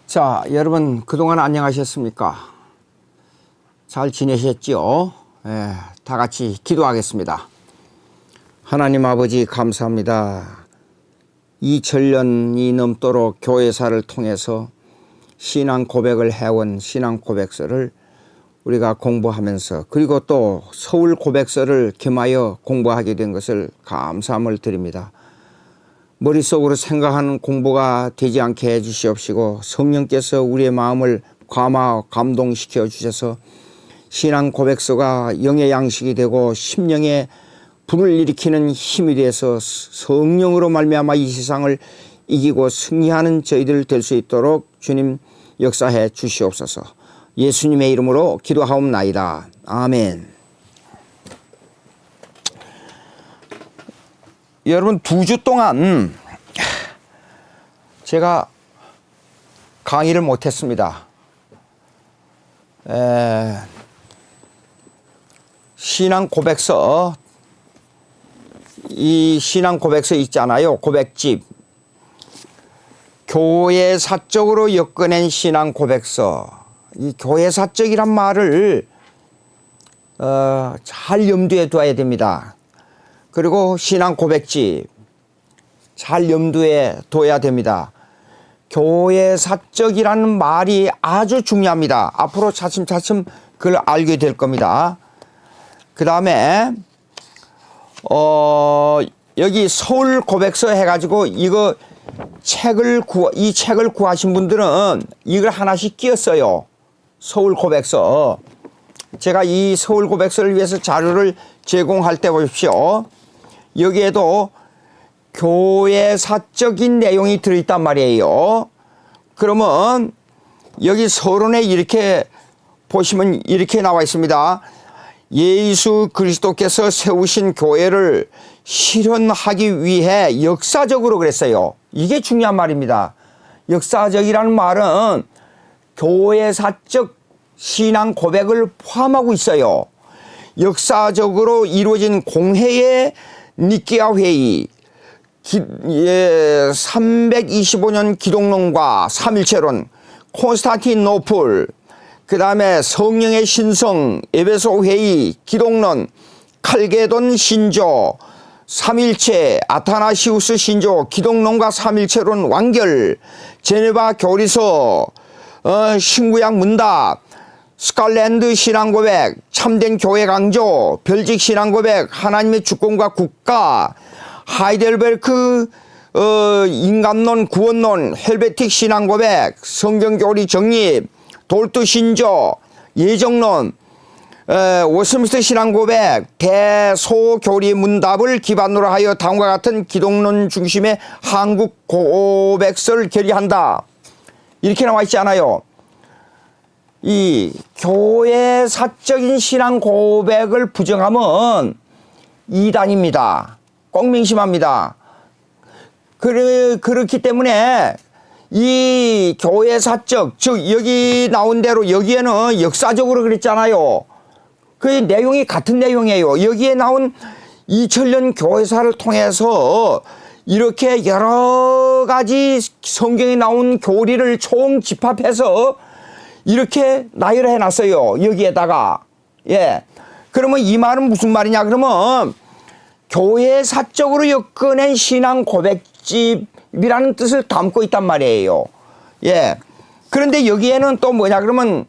자, 여러분 그동안 안녕하셨습니까? 잘 지내셨지요? 다 같이 기도하겠습니다. 하나님 아버지 감사합니다. 2000년이 넘도록 교회사를 통해서 신앙 고백을 해온 신앙 고백서를 우리가 공부하면서, 그리고 또 서울 고백서를 겸하여 공부하게 된 것을 감사함을 드립니다. 머릿속으로 생각하는 공부가 되지 않게 해주시옵시고, 성령께서 우리의 마음을 감동시켜 주셔서 신앙 고백서가 영의 양식이 되고 심령에 불을 일으키는 힘이 되어서 성령으로 말미암아 이 세상을 이기고 승리하는 저희들 될 수 있도록 주님 역사해 주시옵소서. 예수님의 이름으로 기도하옵나이다. 아멘. 여러분, 2주 동안 제가 강의를 못했습니다. 신앙 고백서, 이 신앙 고백서 있잖아요. 고백집. 교회사적으로 엮어낸 신앙 고백서. 이 교회사적이란 말을 잘 염두에 둬야 됩니다. 그리고 신앙 고백집 잘 염두에 둬야 됩니다. 교회사적이라는 말이 아주 중요합니다. 앞으로 차츰차츰 그걸 알게 될 겁니다. 그 다음에 여기 서울 고백서 해가지고 이거 이 책을 구하신 분들은 이걸 하나씩 끼었어요. 서울 고백서. 제가 이 서울 고백서를 위해서 자료를 제공할 때 보십시오. 여기에도 교회사적인 내용이 들어있단 말이에요. 그러면 여기 서론에 이렇게 보시면 이렇게 나와 있습니다. 예수 그리스도께서 세우신 교회를 실현하기 위해 역사적으로 그랬어요. 이게 중요한 말입니다. 역사적이라는 말은 교회사적 신앙 고백을 포함하고 있어요. 역사적으로 이루어진 공회의 니케아 회의, 325년 기독론과 삼일체론, 콘스탄티노플, 그 다음에 성령의 신성, 에베소 회의, 기독론, 칼게돈 신조, 삼일체, 아타나시우스 신조, 기독론과 삼일체론 완결, 제네바 교리서, 신구약 문답, 스칼랜드 신앙고백, 참된 교회 강조, 별직 신앙고백, 하나님의 주권과 국가, 하이델베르크 인간론 구원론, 헬베틱 신앙고백, 성경교리 정립, 돌트 신조, 예정론, 워스민스터 신앙고백, 대소교리 문답을 기반으로 하여 다음과 같은 기독론 중심의 한국 고백서를 결의한다. 이렇게 나와 있지 않아요? 이 교회사적인 신앙 고백을 부정하면 이단입니다. 꼭 명심합니다. 그렇기 때문에 이 교회사적, 즉 여기 나온 대로 여기에는 역사적으로 그랬잖아요. 그 내용이 같은 내용이에요. 여기에 나온 2000년 교회사를 통해서 이렇게 여러 가지 성경에 나온 교리를 총 집합해서 이렇게 나열해 놨어요. 여기에다가. 예. 그러면 이 말은 무슨 말이냐? 그러면 교회사적으로 엮어낸 신앙 고백집이라는 뜻을 담고 있단 말이에요. 예. 그런데 여기에는 또 뭐냐? 그러면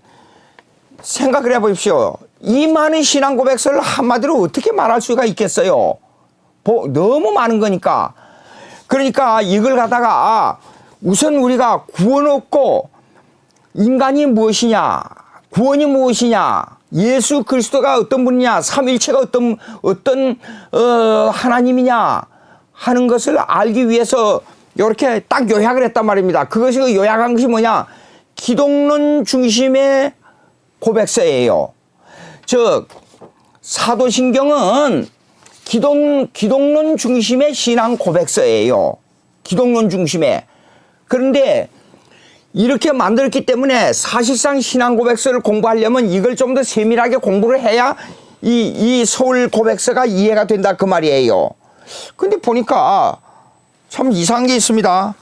생각을 해 보십시오. 이 많은 신앙 고백서를 한마디로 어떻게 말할 수가 있겠어요? 너무 많은 거니까. 그러니까 이걸 갖다가 우선 우리가 구원 얻고 인간이 무엇이냐, 구원이 무엇이냐, 예수 그리스도가 어떤 분이냐, 삼일체가 어떤 하나님이냐 하는 것을 알기 위해서 이렇게 딱 요약을 했단 말입니다. 그것이 요약한 것이 뭐냐, 기독론 중심의 고백서예요. 즉 사도신경은 기독론 중심의 신앙 고백서예요. 기독론 중심의. 그런데 이렇게 만들었기 때문에 사실상 신앙 고백서를 공부하려면 이걸 좀 더 세밀하게 공부를 해야 이 서울 고백서가 이해가 된다 그 말이에요. 근데 보니까 참 이상한 게 있습니다.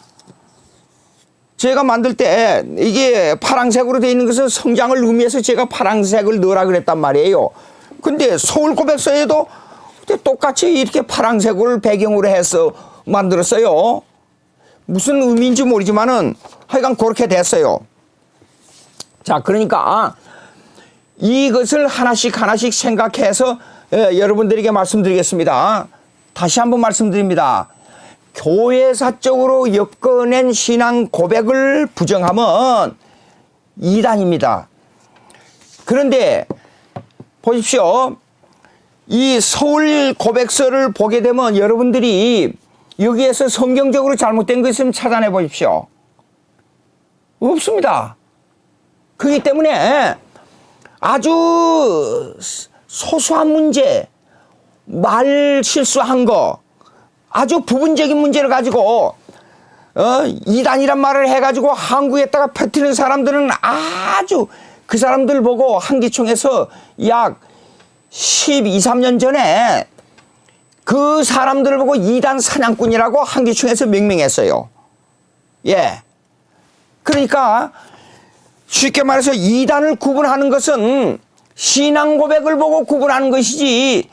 제가 만들 때 이게 파란색으로 되어 있는 것은 성장을 의미해서 제가 파란색을 넣으라 그랬단 말이에요. 근데 서울 고백서에도 똑같이 이렇게 파란색을 배경으로 해서 만들었어요. 무슨 의미인지 모르지만은 하여간 그렇게 됐어요. 자, 그러니까 이것을 하나씩 생각해서 여러분들에게 말씀드리겠습니다. 다시 한번 말씀드립니다. 교회사적으로 엮어낸 신앙 고백을 부정하면 이단입니다. 그런데 보십시오. 이 서울 고백서를 보게 되면 여러분들이 여기에서 성경적으로 잘못된 것 있으면 찾아내 보십시오. 없습니다. 그렇기 때문에 아주 소소한 문제, 말 실수한 거, 아주 부분적인 문제를 가지고 이단이란 말을 해가지고 한국에다가 퍼뜨리는 사람들은 아주 그 사람들 보고 한기총에서 약 12, 13년 전에 그 사람들을 보고 이단 사냥꾼이라고 한기총에서 명명했어요. 예. 그러니까 쉽게 말해서 이단을 구분하는 것은 신앙 고백을 보고 구분하는 것이지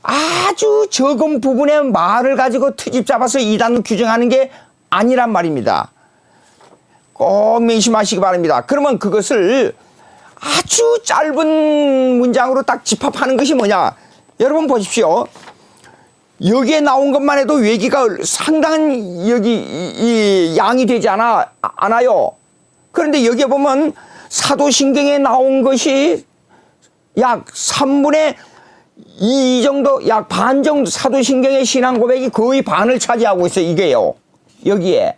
아주 적은 부분의 말을 가지고 트집 잡아서 이단을 규정하는 게 아니란 말입니다. 꼭 명심하시기 바랍니다. 그러면 그것을 아주 짧은 문장으로 딱 집합하는 것이 뭐냐? 여러분 보십시오. 여기에 나온 것만 해도 외기가 상당한 여기 양이 되지 않아요. 그런데 여기에 보면 사도신경에 나온 것이 약 3분의 2 정도, 약 반 정도 사도신경의 신앙 고백이 거의 반을 차지하고 있어요. 이게요. 여기에.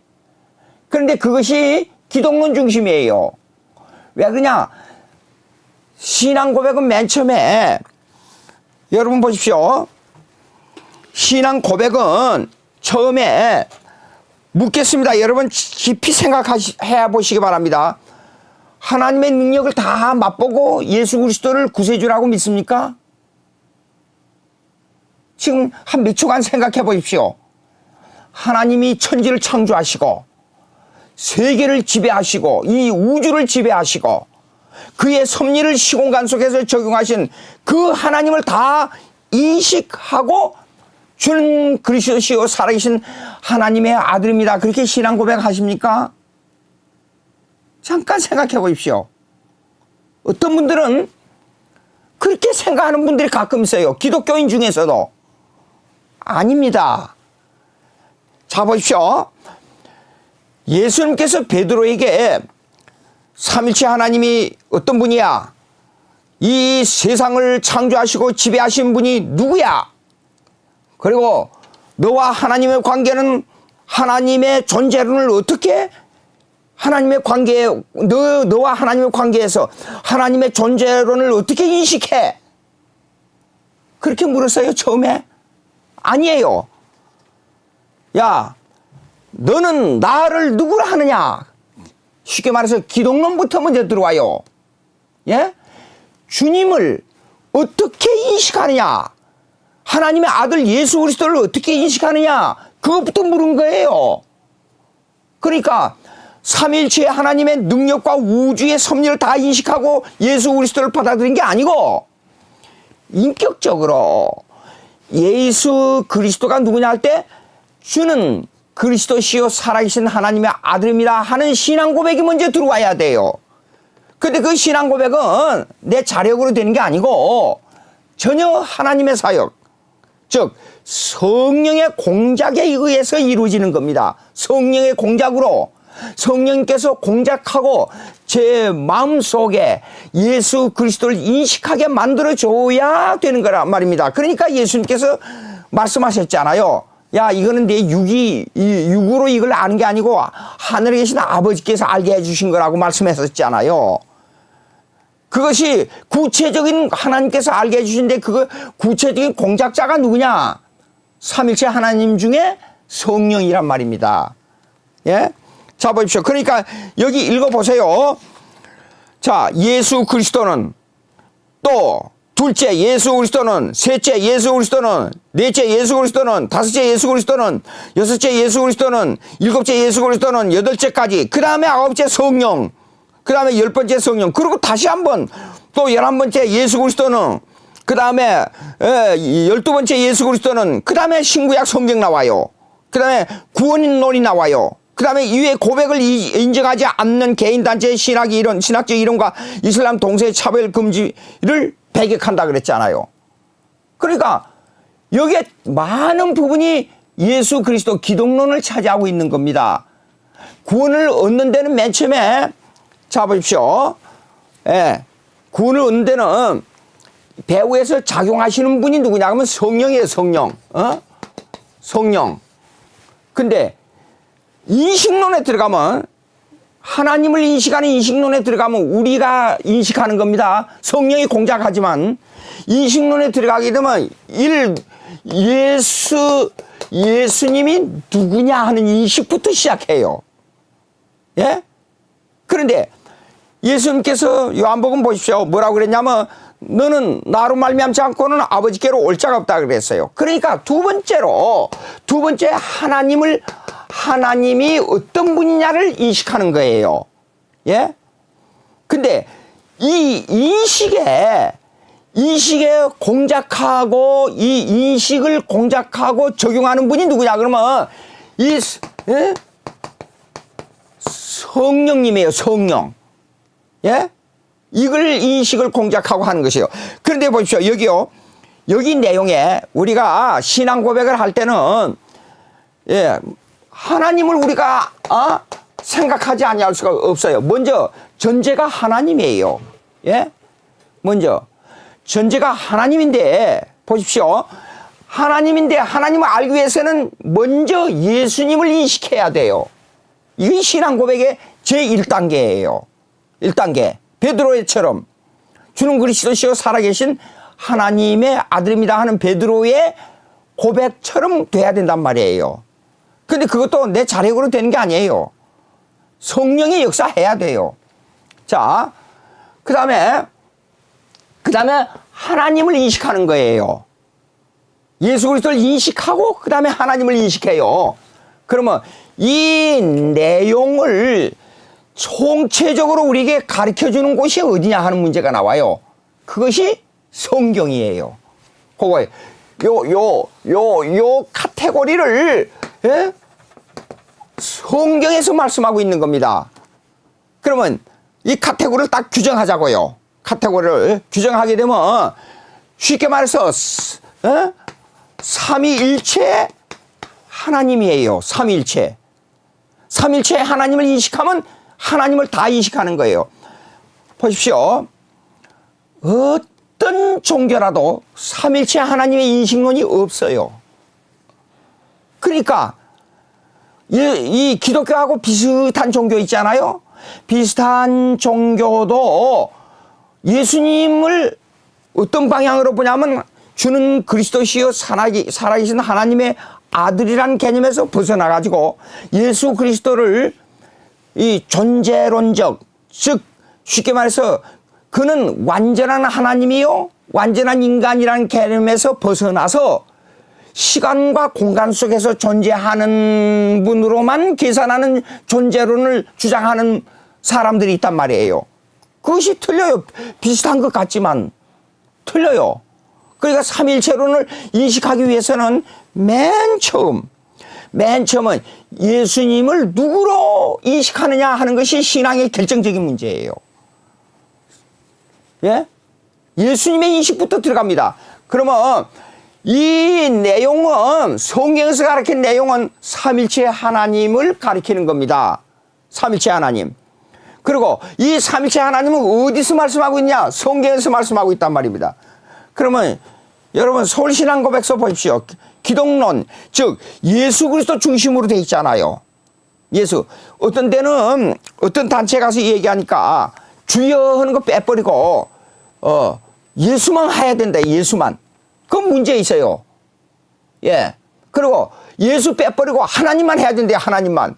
그런데 그것이 기독론 중심이에요. 왜 그러냐? 신앙 고백은 맨 처음에 여러분 보십시오. 신앙 고백은 처음에 묻겠습니다. 여러분 깊이 생각해 보시기 바랍니다. 하나님의 능력을 다 맛보고 예수 그리스도를 구세주라고 믿습니까? 지금 한 몇 초간 생각해 보십시오. 하나님이 천지를 창조하시고 세계를 지배하시고 이 우주를 지배하시고 그의 섭리를 시공간 속에서 적용하신 그 하나님을 다 인식하고 주는 그리스도시요 살아계신 하나님의 아들입니다. 그렇게 신앙 고백하십니까? 잠깐 생각해 보십시오. 어떤 분들은 그렇게 생각하는 분들이 가끔 있어요. 기독교인 중에서도. 아닙니다. 자 보십시오. 예수님께서 베드로에게 삼일체 하나님이 어떤 분이야? 이 세상을 창조하시고 지배하신 분이 누구야? 그리고 너와 하나님의 관계는 하나님의 존재론을 어떻게 하나님의 관계에 너와 하나님의 관계에서 하나님의 존재론을 어떻게 인식해? 그렇게 물었어요 처음에? 아니에요. 야, 너는 나를 누구라 하느냐? 쉽게 말해서 기독론부터 먼저 들어와요. 예? 주님을 어떻게 인식하느냐? 하나님의 아들 예수 그리스도를 어떻게 인식하느냐? 그것부터 물은 거예요. 그러니까 삼위일체 하나님의 능력과 우주의 섭리를 다 인식하고 예수 그리스도를 받아들인 게 아니고 인격적으로 예수 그리스도가 누구냐 할 때 주는 그리스도시요 살아계신 하나님의 아들입니다 하는 신앙 고백이 먼저 들어와야 돼요. 근데 그 신앙 고백은 내 자력으로 되는 게 아니고 전혀 하나님의 사역, 즉 성령의 공작에 의해서 이루어지는 겁니다. 성령의 공작으로 성령님께서 공작하고 제 마음속에 예수 그리스도를 인식하게 만들어줘야 되는 거란 말입니다. 그러니까 예수님께서 말씀하셨잖아요. 야, 이거는 내 육으로 이걸 아는 게 아니고 하늘에 계신 아버지께서 알게 해주신 거라고 말씀하셨잖아요. 그것이 구체적인 하나님께서 알게 해주신데 그 구체적인 공작자가 누구냐? 삼일체 하나님 중에 성령이란 말입니다. 예? 자, 보십시오. 그러니까 여기 읽어보세요. 자, 예수 그리스도는 또 둘째 예수 그리스도는, 셋째 예수 그리스도는, 넷째 예수 그리스도는, 다섯째 예수 그리스도는, 여섯째 예수 그리스도는, 일곱째 예수 그리스도는, 여덟째까지, 그 다음에 아홉째 성령, 그 다음에 열 번째 성령, 그리고 다시 한번 또 11번째 예수 그리스도는, 그 다음에 12번째 예수 그리스도는, 그 다음에 신구약 성경 나와요. 그 다음에 구원론이 나와요. 그 다음에 이외에 고백을 인정하지 않는 개인단체의 신학적 이론과 이슬람 동서의 차별 금지를 배격한다 그랬잖아요. 그러니까 여기에 많은 부분이 예수 그리스도 기독론을 차지하고 있는 겁니다. 구원을 얻는 데는 맨 처음에 자 보십시오. 예, 구원을 얻는 데는 배후에서 작용하시는 분이 누구냐 하면 성령이에요. 성령. 성령. 근데 인식론에 들어가면, 하나님을 인식하는 인식론에 들어가면 우리가 인식하는 겁니다. 성령이 공작하지만 인식론에 들어가게 되면 예수님이 누구냐 하는 인식부터 시작해요. 예? 그런데 예수님께서 요한복음 보십시오. 뭐라고 그랬냐면 너는 나로 말미암지 않고는 아버지께로 올 자가 없다 그랬어요. 그러니까 두 번째 하나님이 어떤 분이냐를 인식하는 거예요. 예? 근데 이 인식에 공작하고, 이 인식을 공작하고 적용하는 분이 누구냐 그러면 성령님이에요. 성령. 예? 이걸 인식을 공작하고 하는 것이에요. 그런데 보십시오. 여기 내용에 우리가 신앙 고백을 할 때는, 예, 하나님을 우리가 생각하지 아니할 수가 없어요. 먼저 전제가 하나님이에요. 예? 먼저 전제가 하나님인데 보십시오. 하나님인데 하나님을 알기 위해서는 먼저 예수님을 인식해야 돼요. 이게 신앙 고백의 제1단계예요. 1단계. 베드로처럼 주는 그리스도시요 살아계신 하나님의 아들입니다 하는 베드로의 고백처럼 돼야 된단 말이에요. 근데 그것도 내 자력으로 되는 게 아니에요. 성령의 역사해야 돼요. 자, 그 다음에 하나님을 인식하는 거예요. 예수 그리스도를 인식하고 그 다음에 하나님을 인식해요. 그러면 이 내용을 총체적으로 우리에게 가르쳐주는 곳이 어디냐 하는 문제가 나와요. 그것이 성경이에요. 그거 요 카테고리를, 예? 성경에서 말씀하고 있는 겁니다. 그러면 이 카테고리를 딱 규정하자고요. 카테고리를 규정하게 되면 쉽게 말해서 삼위일체 하나님이에요. 삼위일체 하나님을 인식하면 하나님을 다 인식하는 거예요. 보십시오. 어떤 종교라도 삼위일체 하나님의 인식론이 없어요. 그러니까 이 기독교하고 비슷한 종교 있잖아요. 비슷한 종교도 예수님을 어떤 방향으로 보냐면 주는 그리스도시요 살아계신 하나님의 아들이라는 개념에서 벗어나가지고 예수 그리스도를 이 존재론적, 즉 쉽게 말해서 그는 완전한 하나님이요 완전한 인간이라는 개념에서 벗어나서 시간과 공간 속에서 존재하는 분으로만 계산하는 존재론을 주장하는 사람들이 있단 말이에요. 그것이 틀려요. 비슷한 것 같지만 틀려요. 그러니까 삼일체론을 인식하기 위해서는 맨 처음은 예수님을 누구로 인식하느냐 하는 것이 신앙의 결정적인 문제예요. 예? 예수님의 인식부터 들어갑니다. 그러면 이 내용은 성경에서 가르친 내용은 삼일체 하나님을 가리키는 겁니다. 삼일체 하나님. 그리고 이 삼일체 하나님은 어디서 말씀하고 있냐? 성경에서 말씀하고 있단 말입니다. 그러면 여러분 서울신앙고백서 보십시오. 기독론, 즉 예수 그리스도 중심으로 돼 있잖아요. 예수. 어떤 데는 어떤 단체 가서 얘기하니까 주여 하는 거 빼버리고 예수만 해야 된다. 예수만. 그건 문제 있어요. 예. 그리고 예수 빼버리고 하나님만 해야 된대요. 하나님만.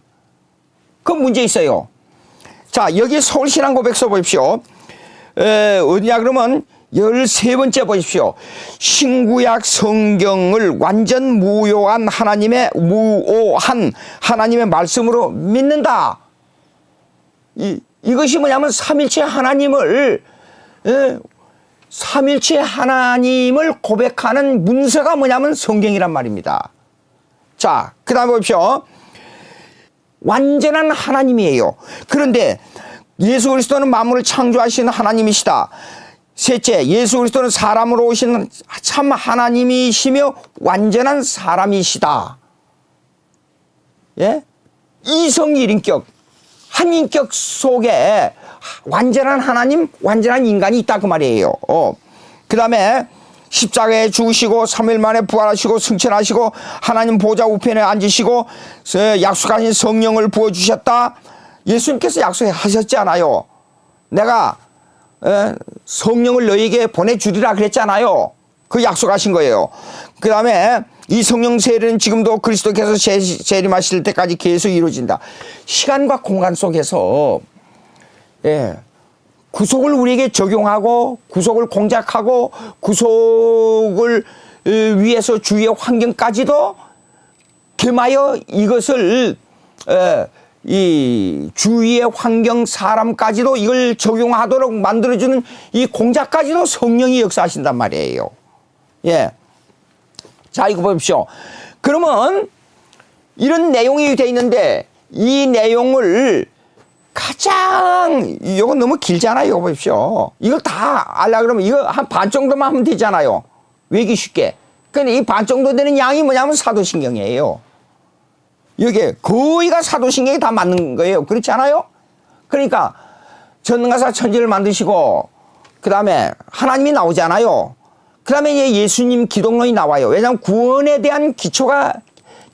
그건 문제 있어요. 자, 여기 서울신앙고백서 보십시오. 어디냐 그러면 13번째 보십시오. 신구약 성경을 완전 무오한 하나님의 말씀으로 믿는다. 이것이 뭐냐면 삼일체 하나님을 고백하는 문서가 뭐냐면 성경이란 말입니다. 자, 그 다음에 보십시오. 완전한 하나님이에요. 그런데 예수 그리스도는 만물을 창조하신 하나님이시다. 셋째, 예수 그리스도는 사람으로 오신 참 하나님이시며 완전한 사람이시다. 예? 이성 일인격, 한 인격 속에 완전한 하나님, 완전한 인간이 있다 그 말이에요. 그 다음에 십자가에 죽으시고 3일 만에 부활하시고 승천하시고 하나님 보좌 우편에 앉으시고 약속하신 성령을 부어주셨다. 예수님께서 약속하셨지 않아요. 내가 성령을 너에게 보내주리라 그랬잖아요. 그 약속하신 거예요. 그 다음에 이 성령 세례는 지금도 그리스도께서 재림하실 때까지 계속 이루어진다. 시간과 공간 속에서 구속을 우리에게 적용하고 구속을 공작하고 구속을 위해서 주위의 환경까지도 겸하여 이것을 이 주위의 환경 사람까지도 이걸 적용하도록 만들어주는 이 공작까지도 성령이 역사하신단 말이에요. 예. 자, 이거 보십시오. 그러면 이런 내용이 돼 있는데 이 내용을 가장 이거 너무 길잖아요. 이거 보십시오. 이걸 다 알려고 그러면 이거 한 반 정도만 하면 되잖아요. 외기 쉽게. 근데 이 반 정도 되는 양이 뭐냐면 사도신경이에요. 이게 거의가 사도신경이 다 맞는 거예요. 그렇지 않아요? 그러니까 전능가사 천지를 만드시고 그 다음에 하나님이 나오잖아요. 그 다음에 이제 예수님 기독론이 나와요. 왜냐하면 구원에 대한 기초가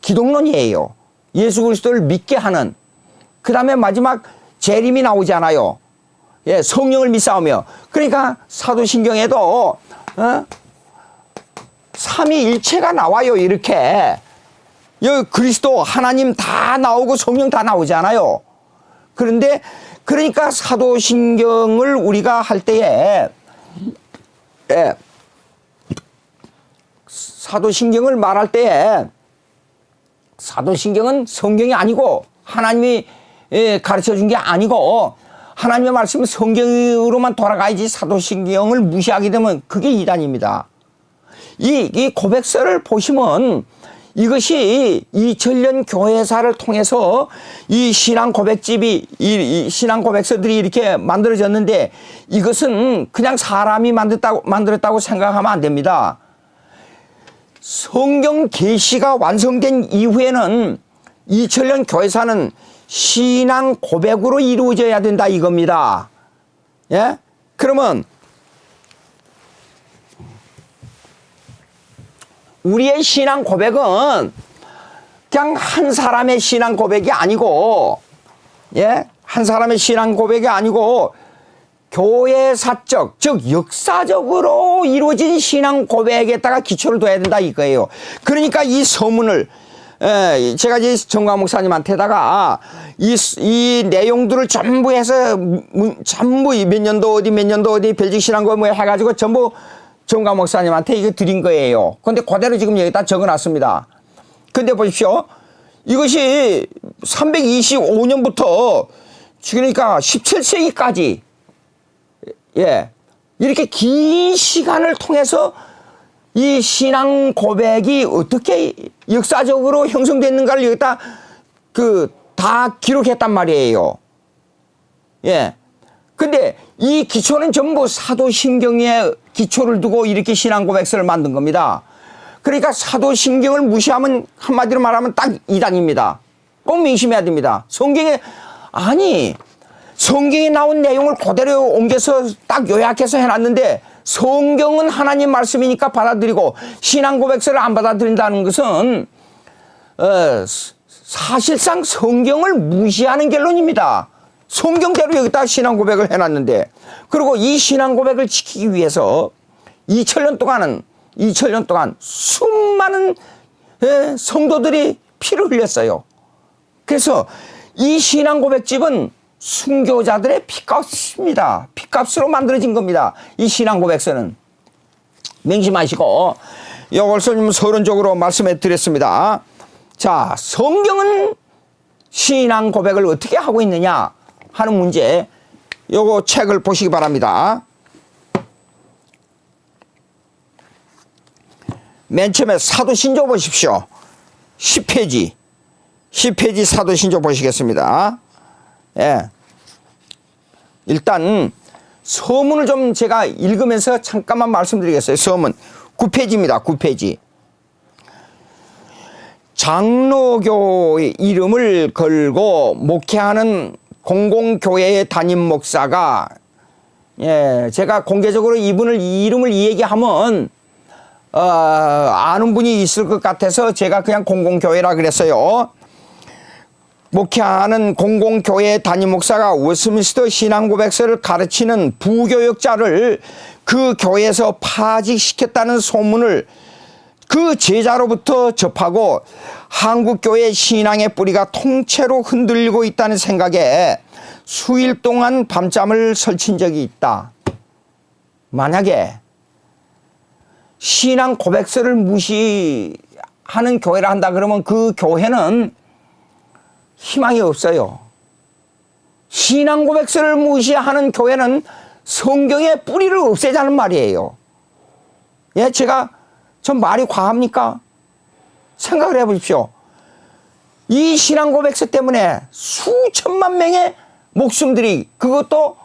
기독론이에요. 예수 그리스도를 믿게 하는. 그 다음에 마지막 재림이 나오잖아요. 예, 성령을 믿사오며. 그러니까 사도신경에도 삼위일체가 나와요. 이렇게. 여기 그리스도 하나님 다 나오고 성령 다 나오잖아요. 그런데 그러니까 사도신경을 우리가 할 때에 사도신경을 말할 때에 사도신경은 성경이 아니고 하나님이 가르쳐 준 게 아니고 하나님의 말씀은 성경으로만 돌아가야지 사도신경을 무시하게 되면 그게 이단입니다. 이 고백서를 보시면 이것이 2000년 교회사를 통해서 이 신앙 고백집이 이 신앙 고백서들이 이렇게 만들어졌는데 이것은 그냥 사람이 만들었다고 생각하면 안 됩니다. 성경 계시가 완성된 이후에는 2000년 교회사는 신앙 고백으로 이루어져야 된다 이겁니다. 예? 그러면 우리의 신앙 고백은 그냥 한 사람의 신앙 고백이 아니고, 한 사람의 신앙 고백이 아니고 교회사적, 즉 역사적으로 이루어진 신앙 고백에다가 기초를 둬야 된다 이거예요. 그러니까 이 서문을 제가 이제 정광 목사님한테다가 이 내용들을 전부 해서 전부 몇 년도 어디 벨직 신앙고 뭐 해가지고 전부 정광 목사님한테 이거 드린 거예요. 근데 그대로 지금 여기다 적어놨습니다. 근데 보십시오. 이것이 325년부터 그러니까 17세기까지 이렇게 긴 시간을 통해서 이 신앙 고백이 어떻게 역사적으로 형성됐는가를 여기다 다 기록했단 말이에요. 근데 이 기초는 전부 사도신경에 기초를 두고 이렇게 신앙 고백서를 만든 겁니다. 그러니까 사도신경을 무시하면 한마디로 말하면 딱 이단입니다. 꼭 명심해야 됩니다. 성경에 나온 내용을 그대로 옮겨서 딱 요약해서 해놨는데 성경은 하나님 말씀이니까 받아들이고 신앙 고백서를 안 받아들인다는 것은 사실상 성경을 무시하는 결론입니다. 성경대로 여기다 신앙 고백을 해놨는데, 그리고 이 신앙 고백을 지키기 위해서 2000년 동안 수많은 성도들이 피를 흘렸어요. 그래서 이 신앙 고백집은 순교자들의 피값입니다. 피값으로 만들어진 겁니다. 이 신앙 고백서는. 명심하시고 이걸 좀 서론적으로 말씀해 드렸습니다. 자, 성경은 신앙 고백을 어떻게 하고 있느냐 하는 문제, 요거 책을 보시기 바랍니다. 맨 처음에 사도신조 보십시오. 10페이지 사도신조 보시겠습니다. 예. 일단 서문을 좀 제가 읽으면서 잠깐만 말씀드리겠어요. 서문 9페이지입니다. 9페이지. 장로교의 이름을 걸고 목회하는 공공교회의 담임 목사가, 예, 제가 공개적으로 이분을 이름을 얘기하면 아는 분이 있을 것 같아서 제가 그냥 공공교회라 그랬어요. 목회하는 공공교회 담임 목사가 웨스트민스터 신앙고백서를 가르치는 부교역자를 그 교회에서 파직시켰다는 소문을 그 제자로부터 접하고 한국교회 신앙의 뿌리가 통째로 흔들리고 있다는 생각에 수일 동안 밤잠을 설친 적이 있다. 만약에 신앙 고백서를 무시하는 교회를 한다 그러면 그 교회는 희망이 없어요. 신앙 고백서를 무시하는 교회는 성경의 뿌리를 없애자는 말이에요. 예, 제가 전 말이 과합니까? 생각을 해보십시오. 이 신앙 고백서 때문에 수천만 명의 목숨들이, 그것도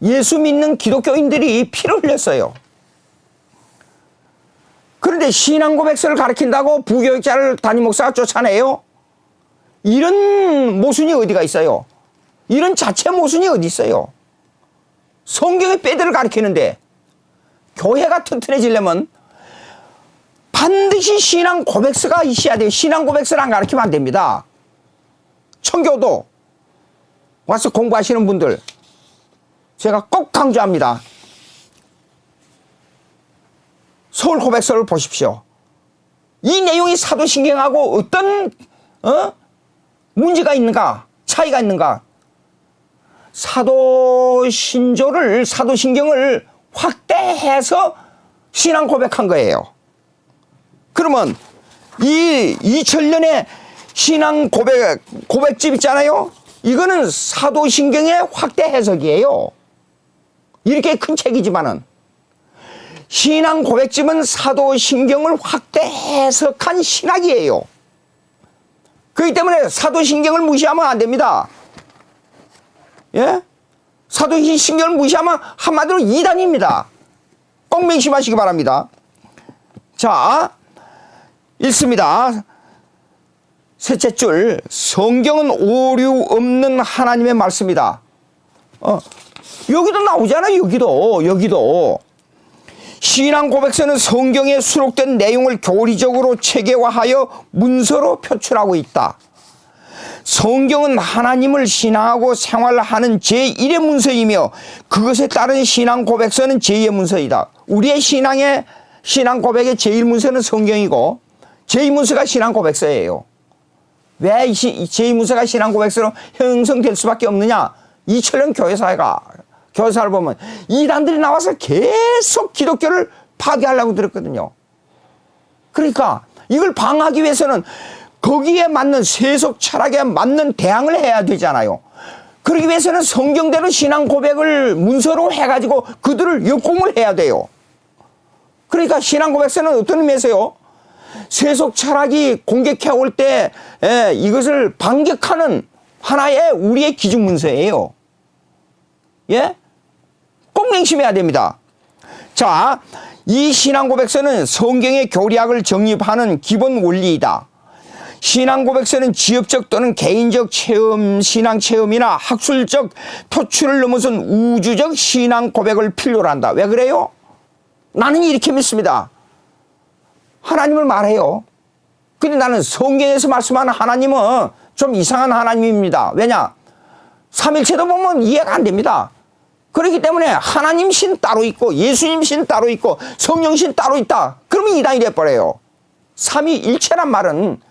예수 믿는 기독교인들이 피를 흘렸어요. 그런데 신앙 고백서를 가르친다고 부교육자를 담임 목사가 쫓아내요? 이런 모순이 어디가 있어요? 이런 자체 모순이 어디 있어요? 성경의 빼들을 가르치는데 교회가 튼튼해지려면 반드시 신앙 고백서가 있어야 돼요. 신앙 고백서를 안 가르치면 안 됩니다. 청교도 와서 공부하시는 분들 제가 꼭 강조합니다. 서울 고백서를 보십시오. 이 내용이 사도신경하고 어떤 문제가 있는가, 차이가 있는가. 사도신경을 확대해서 신앙 고백한 거예요. 그러면 이 2000년의 신앙 고백집 있잖아요. 이거는 사도신경의 확대 해석이에요. 이렇게 큰 책이지만은 신앙 고백집은 사도신경을 확대 해석한 신학이에요. 그렇기 때문에 사도신경을 무시하면 안 됩니다. 예? 사도신경을 무시하면 한마디로 이단입니다. 꼭 명심하시기 바랍니다. 자, 읽습니다. 셋째 줄, 성경은 오류 없는 하나님의 말씀이다. 여기도 나오잖아요. 여기도. 신앙 고백서는 성경에 수록된 내용을 교리적으로 체계화하여 문서로 표출하고 있다. 성경은 하나님을 신앙하고 생활하는 제1의 문서이며 그것에 따른 신앙 고백서는 제2의 문서이다. 우리의 신앙 고백의 제1문서는 성경이고 제2문서가 신앙 고백서예요. 왜 제2문서가 신앙 고백서로 형성될 수밖에 없느냐? 2000년 교회사를 보면 이단들이 나와서 계속 기독교를 파괴하려고 들었거든요. 그러니까 이걸 방어하기 위해서는 거기에 맞는 세속 철학에 맞는 대항을 해야 되잖아요. 그러기 위해서는 성경대로 신앙 고백을 문서로 해가지고 그들을 역공을 해야 돼요. 그러니까 신앙 고백서는 어떤 의미에서요? 세속 철학이 공격해 올 때 이것을 반격하는 하나의 우리의 기준 문서예요. 예? 꼭 명심해야 됩니다. 자, 이 신앙 고백서는 성경의 교리학을 정립하는 기본 원리이다. 신앙 고백서는 지역적 또는 개인적 체험, 신앙 체험이나 학술적 토출을 넘어선 우주적 신앙 고백을 필요로 한다. 왜 그래요? 나는 이렇게 믿습니다. 하나님을 말해요. 근데 나는 성경에서 말씀하는 하나님은 좀 이상한 하나님입니다. 왜냐? 삼일체도 보면 이해가 안 됩니다. 그렇기 때문에 하나님 신 따로 있고 예수님 신 따로 있고 성령 신 따로 있다. 그러면 이단이 돼버려요. 삼위일체란 말은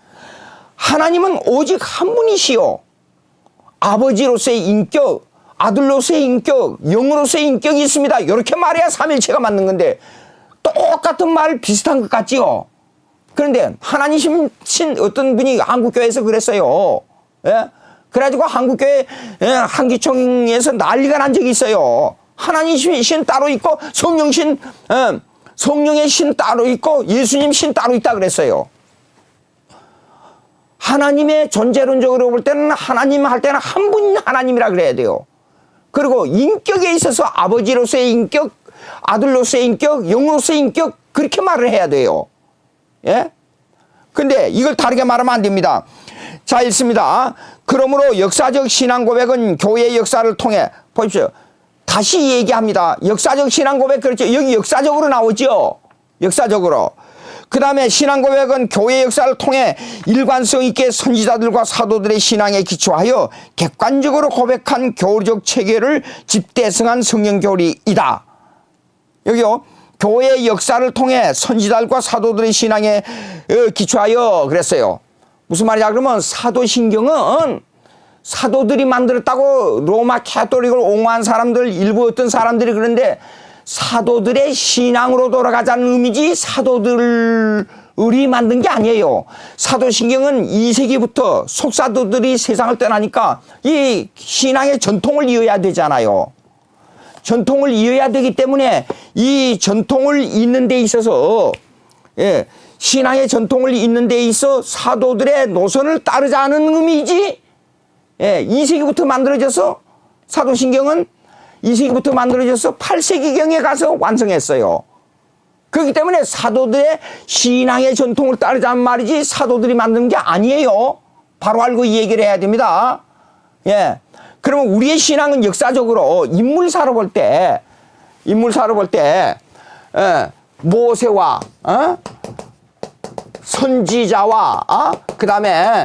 하나님은 오직 한 분이시요 아버지로서의 인격, 아들로서의 인격, 영으로서의 인격이 있습니다. 이렇게 말해야 삼일체가 맞는 건데 똑같은 말 비슷한 것 같지요. 그런데 하나님이신 어떤 분이 한국교회에서 그랬어요. 예? 그래가지고 한국교회 한기총에서 난리가 난 적이 있어요. 하나님 신 따로 있고 성령의 신 따로 있고 예수님 신 따로 있다 그랬어요. 하나님의 존재론적으로 볼 때는 하나님 할 때는 한 분 하나님이라 그래야 돼요. 그리고 인격에 있어서 아버지로서의 인격, 아들로서의 인격, 영으로서의 인격 그렇게 말을 해야 돼요. 예? 근데 이걸 다르게 말하면 안 됩니다. 자, 읽습니다. 그러므로 역사적 신앙 고백은 교회의 역사를 통해 보십시오. 다시 얘기합니다. 역사적 신앙 고백 그렇죠. 여기 역사적으로 나오죠. 역사적으로. 그 다음에 신앙 고백은 교회 역사를 통해 일관성 있게 선지자들과 사도들의 신앙에 기초하여 객관적으로 고백한 교리적 체계를 집대성한 성경 교리이다. 여기요. 교회의 역사를 통해 선지자들과 사도들의 신앙에 기초하여 그랬어요. 무슨 말이냐 그러면 사도신경은 사도들이 만들었다고 로마 캐토릭을 옹호한 사람들 일부 어떤 사람들이 그런데 사도들의 신앙으로 돌아가자는 의미지 사도들이 만든 게 아니에요. 사도신경은 2세기부터 속사도들이 세상을 떠나니까 이 신앙의 전통을 이어야 되잖아요. 전통을 이어야 되기 때문에 이 전통을 잇는 데 있어서 신앙의 전통을 잇는 데 있어 사도들의 노선을 따르자는 의미이지 2세기부터 만들어져서 사도신경은 2세기부터 만들어져서 8세기경에 가서 완성했어요. 그렇기 때문에 사도들의 신앙의 전통을 따르자는 말이지 사도들이 만든 게 아니에요. 바로 알고 이 얘기를 해야 됩니다. 예. 그러면 우리의 신앙은 역사적으로 인물사로 볼 때 모세와 선지자와 그 다음에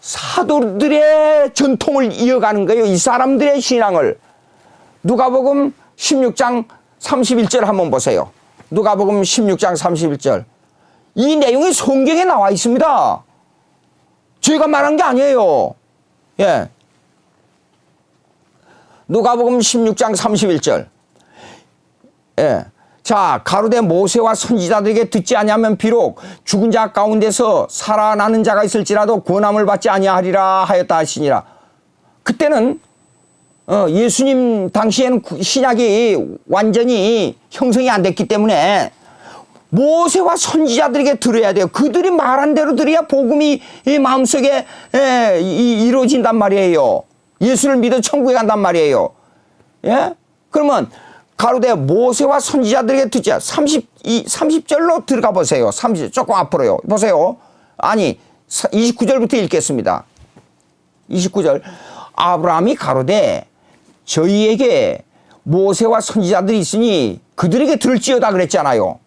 사도들의 전통을 이어가는 거예요. 이 사람들의 신앙을. 누가복음 16장 31절 한번 보세요. 누가복음 16장 31절. 이 내용이 성경에 나와 있습니다. 저희가 말한 게 아니에요. 예. 누가복음 16장 31절. 예. 자, 가로되 모세와 선지자들에게 듣지 아니하면 비록 죽은 자 가운데서 살아나는 자가 있을지라도 구원함을 받지 아니하리라 하였다 하시니라. 그때는 예수님 당시에는 신약이 완전히 형성이 안 됐기 때문에 모세와 선지자들에게 들어야 돼요. 그들이 말한 대로 들어야 복음이 이 마음속에 이루어진단 말이에요. 예수를 믿어 천국에 간단 말이에요. 예? 그러면 가로되 모세와 선지자들에게 듣자. 30절로 들어가 보세요. 30절 조금 앞으로요. 보세요. 아니 29절부터 읽겠습니다. 29절. 아브라함이 가로되 저희에게 모세와 선지자들이 있으니 그들에게 들을지어다 그랬잖아요.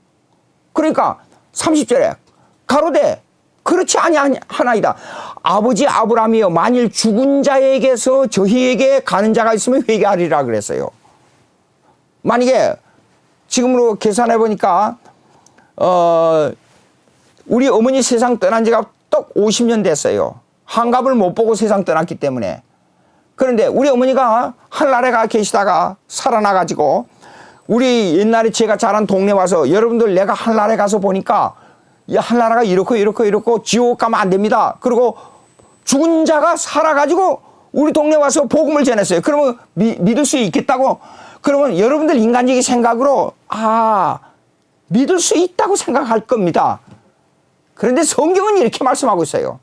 그러니까 30절에 가로되 그렇지 아니하나이다. 아버지 아브라함이여 만일 죽은 자에게서 저희에게 가는 자가 있으면 회개하리라 그랬어요. 만약에 지금으로 계산해 보니까 우리 어머니 세상 떠난 지가 딱 50년 됐어요. 환갑을 못 보고 세상 떠났기 때문에. 그런데 우리 어머니가 하늘나라에 가 계시다가 살아나가지고 우리 옛날에 제가 자란 동네 와서 여러분들 내가 하늘나라에 가서 보니까 이 하늘나라가 이렇고 지옥 가면 안 됩니다. 그리고 죽은 자가 살아가지고 우리 동네 와서 복음을 전했어요. 그러면 믿을 수 있겠다고. 그러면 여러분들 인간적인 생각으로 믿을 수 있다고 생각할 겁니다. 그런데 성경은 이렇게 말씀하고 있어요.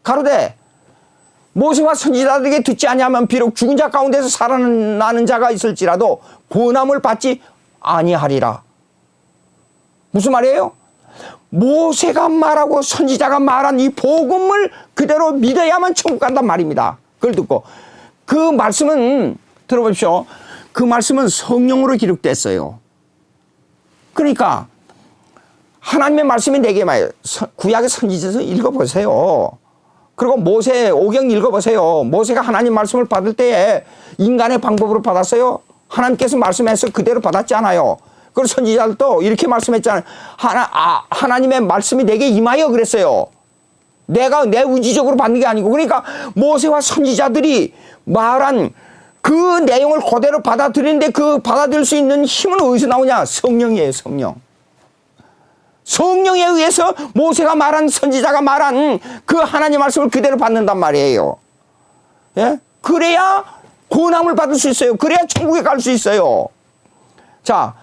가로되 모세와 선지자들에게 듣지 아니하면 비록 죽은 자 가운데서 살아나는 자가 있을지라도 구원함을 받지 아니하리라. 무슨 말이에요? 모세가 말하고 선지자가 말한 이 복음을 그대로 믿어야만 천국 간단 말입니다. 그걸 듣고 그 말씀은 들어보십시오. 그 말씀은 성령으로 기록됐어요. 그러니까 하나님의 말씀이 내게 말이에요. 구약의 선지자서 읽어보세요. 그리고 모세 오경 읽어보세요. 모세가 하나님 말씀을 받을 때에 인간의 방법으로 받았어요. 하나님께서 말씀해서 그대로 받았지 않아요. 그리고 선지자들도 이렇게 말씀했잖아요. 하나님의 말씀이 내게 임하여 그랬어요. 내가 내 의지적으로 받는 게 아니고, 그러니까 모세와 선지자들이 말한 그 내용을 그대로 받아들이는데 그 받아들일 수 있는 힘은 어디서 나오냐? 성령이에요, 성령. 성령에 의해서 모세가 말한, 선지자가 말한 그 하나님 말씀을 그대로 받는단 말이에요. 예? 그래야 구원함을 받을 수 있어요. 그래야 천국에 갈 수 있어요. 자,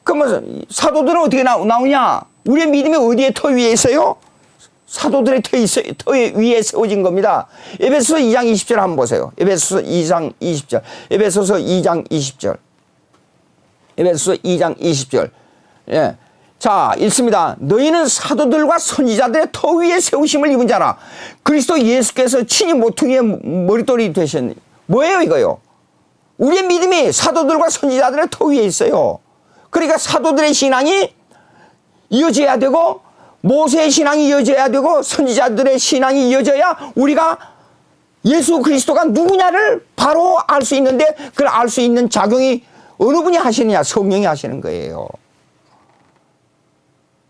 그러면 사도들은 어떻게 나오냐? 우리의 믿음이 어디에 터 위에 있어요? 사도들의 터 위에 세워진 겁니다. 에베소서 2장 20절 한번 보세요. 에베소서 2장 20절. 에베소서 2장 20절. 에베소서 2장 20절. 예. 자, 읽습니다. 너희는 사도들과 선지자들의 터 위에 세우심을 입은 자라. 그리스도 예수께서 친히 모퉁이의 머릿돌이 되셨니. 뭐예요, 이거요? 우리의 믿음이 사도들과 선지자들의 터 위에 있어요. 그러니까 사도들의 신앙이 이어져야 되고, 모세의 신앙이 이어져야 되고, 선지자들의 신앙이 이어져야 우리가 예수 그리스도가 누구냐를 바로 알 수 있는데, 그걸 알 수 있는 작용이 어느 분이 하시느냐? 성령이 하시는 거예요.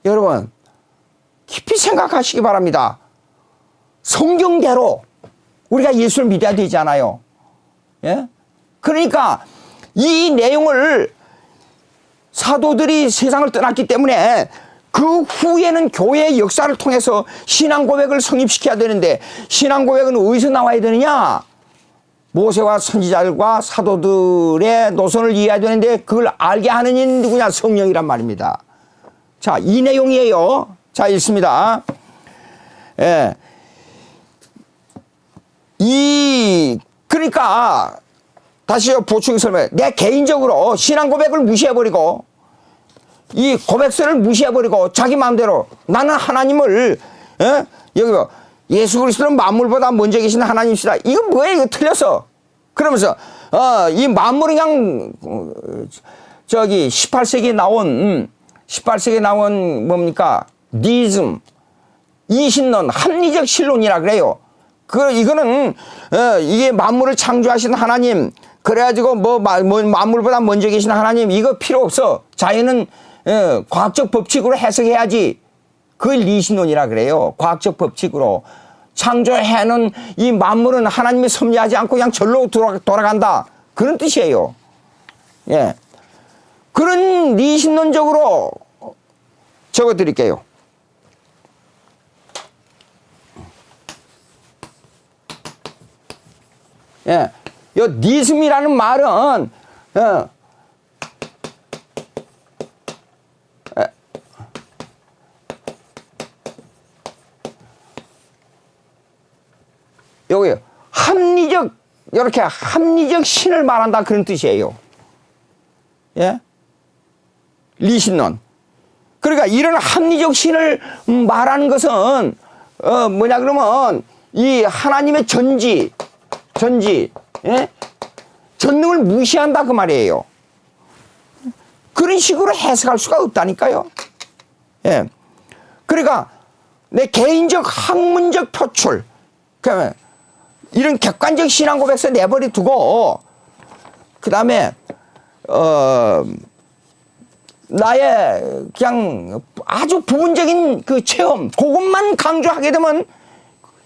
여러분, 깊이 생각하시기 바랍니다. 성경대로 우리가 예수를 믿어야 되잖아요. 예? 그러니까 이 내용을 사도들이 세상을 떠났기 때문에 그 후에는 교회의 역사를 통해서 신앙 고백을 성립시켜야 되는데, 신앙 고백은 어디서 나와야 되느냐? 모세와 선지자들과 사도들의 노선을 이해해야 되는데, 그걸 알게 하는 이는 누구냐? 성령이란 말입니다. 자, 이 내용이에요. 자, 읽습니다. 예. 그러니까, 다시 보충 설명. 내 개인적으로 신앙 고백을 무시해버리고, 이 고백서를 무시해버리고, 자기 마음대로 나는 하나님을, 예? 여기 뭐, 예수 그리스도는 만물보다 먼저 계신 하나님이시다. 이건 뭐예요? 이거 틀렸어. 그러면서, 이 만물은 그냥, 18세기에 나온 뭡니까? 니즘, 이신론, 합리적 신론이라 그래요. 이거는, 이게 만물을 창조하신 하나님, 그래가지고 만물보다 먼저 계신 하나님, 이거 필요 없어. 자연은, 과학적 법칙으로 해석해야지. 그걸 리신론이라 그래요. 과학적 법칙으로. 창조해는 이 만물은 하나님이 섭리하지 않고 그냥 절로 돌아간다. 그런 뜻이에요. 예. 그런 리신론적으로 적어 드릴게요. 예. 요 니즘이라는 말은, 여기 이렇게 합리적 신을 말한다. 그런 뜻이에요. 예? 리신론. 그러니까 이런 합리적 신을 말하는 것은 뭐냐 그러면 이 하나님의 전지, 예? 전능을 무시한다 그 말이에요. 그런 식으로 해석할 수가 없다니까요. 예. 그러니까 내 개인적 학문적 표출, 그러면 이런 객관적 신앙 고백서 내버려 두고, 그 다음에 나의 그냥 아주 부분적인 그 체험, 그것만 강조하게 되면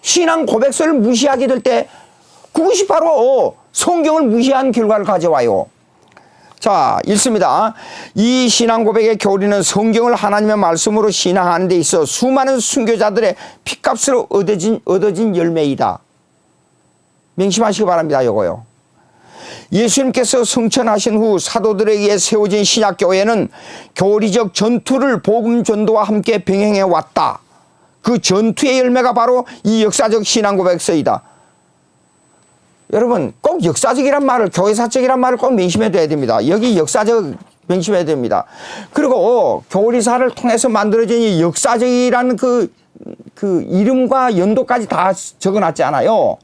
신앙 고백서를 무시하게 될 때, 그것이 바로 성경을 무시한 결과를 가져와요. 자, 읽습니다. 이 신앙 고백의 교리는 성경을 하나님의 말씀으로 신앙하는 데 있어 수많은 순교자들의 핏값으로 얻어진 열매이다. 명심하시기 바랍니다. 요거요. 예수님께서 승천하신 후 사도들에 의해 세워진 신약교회는 교리적 전투를 복음 전도와 함께 병행해 왔다. 그 전투의 열매가 바로 이 역사적 신앙 고백서이다. 여러분, 꼭 역사적이란 말을, 교회사적이란 말을 꼭 명심해둬야 됩니다. 여기 역사적 명심해야 됩니다. 그리고 교리사를 통해서 만들어진 이 역사적이라는 그 이름과 연도까지 다 적어놨잖아요.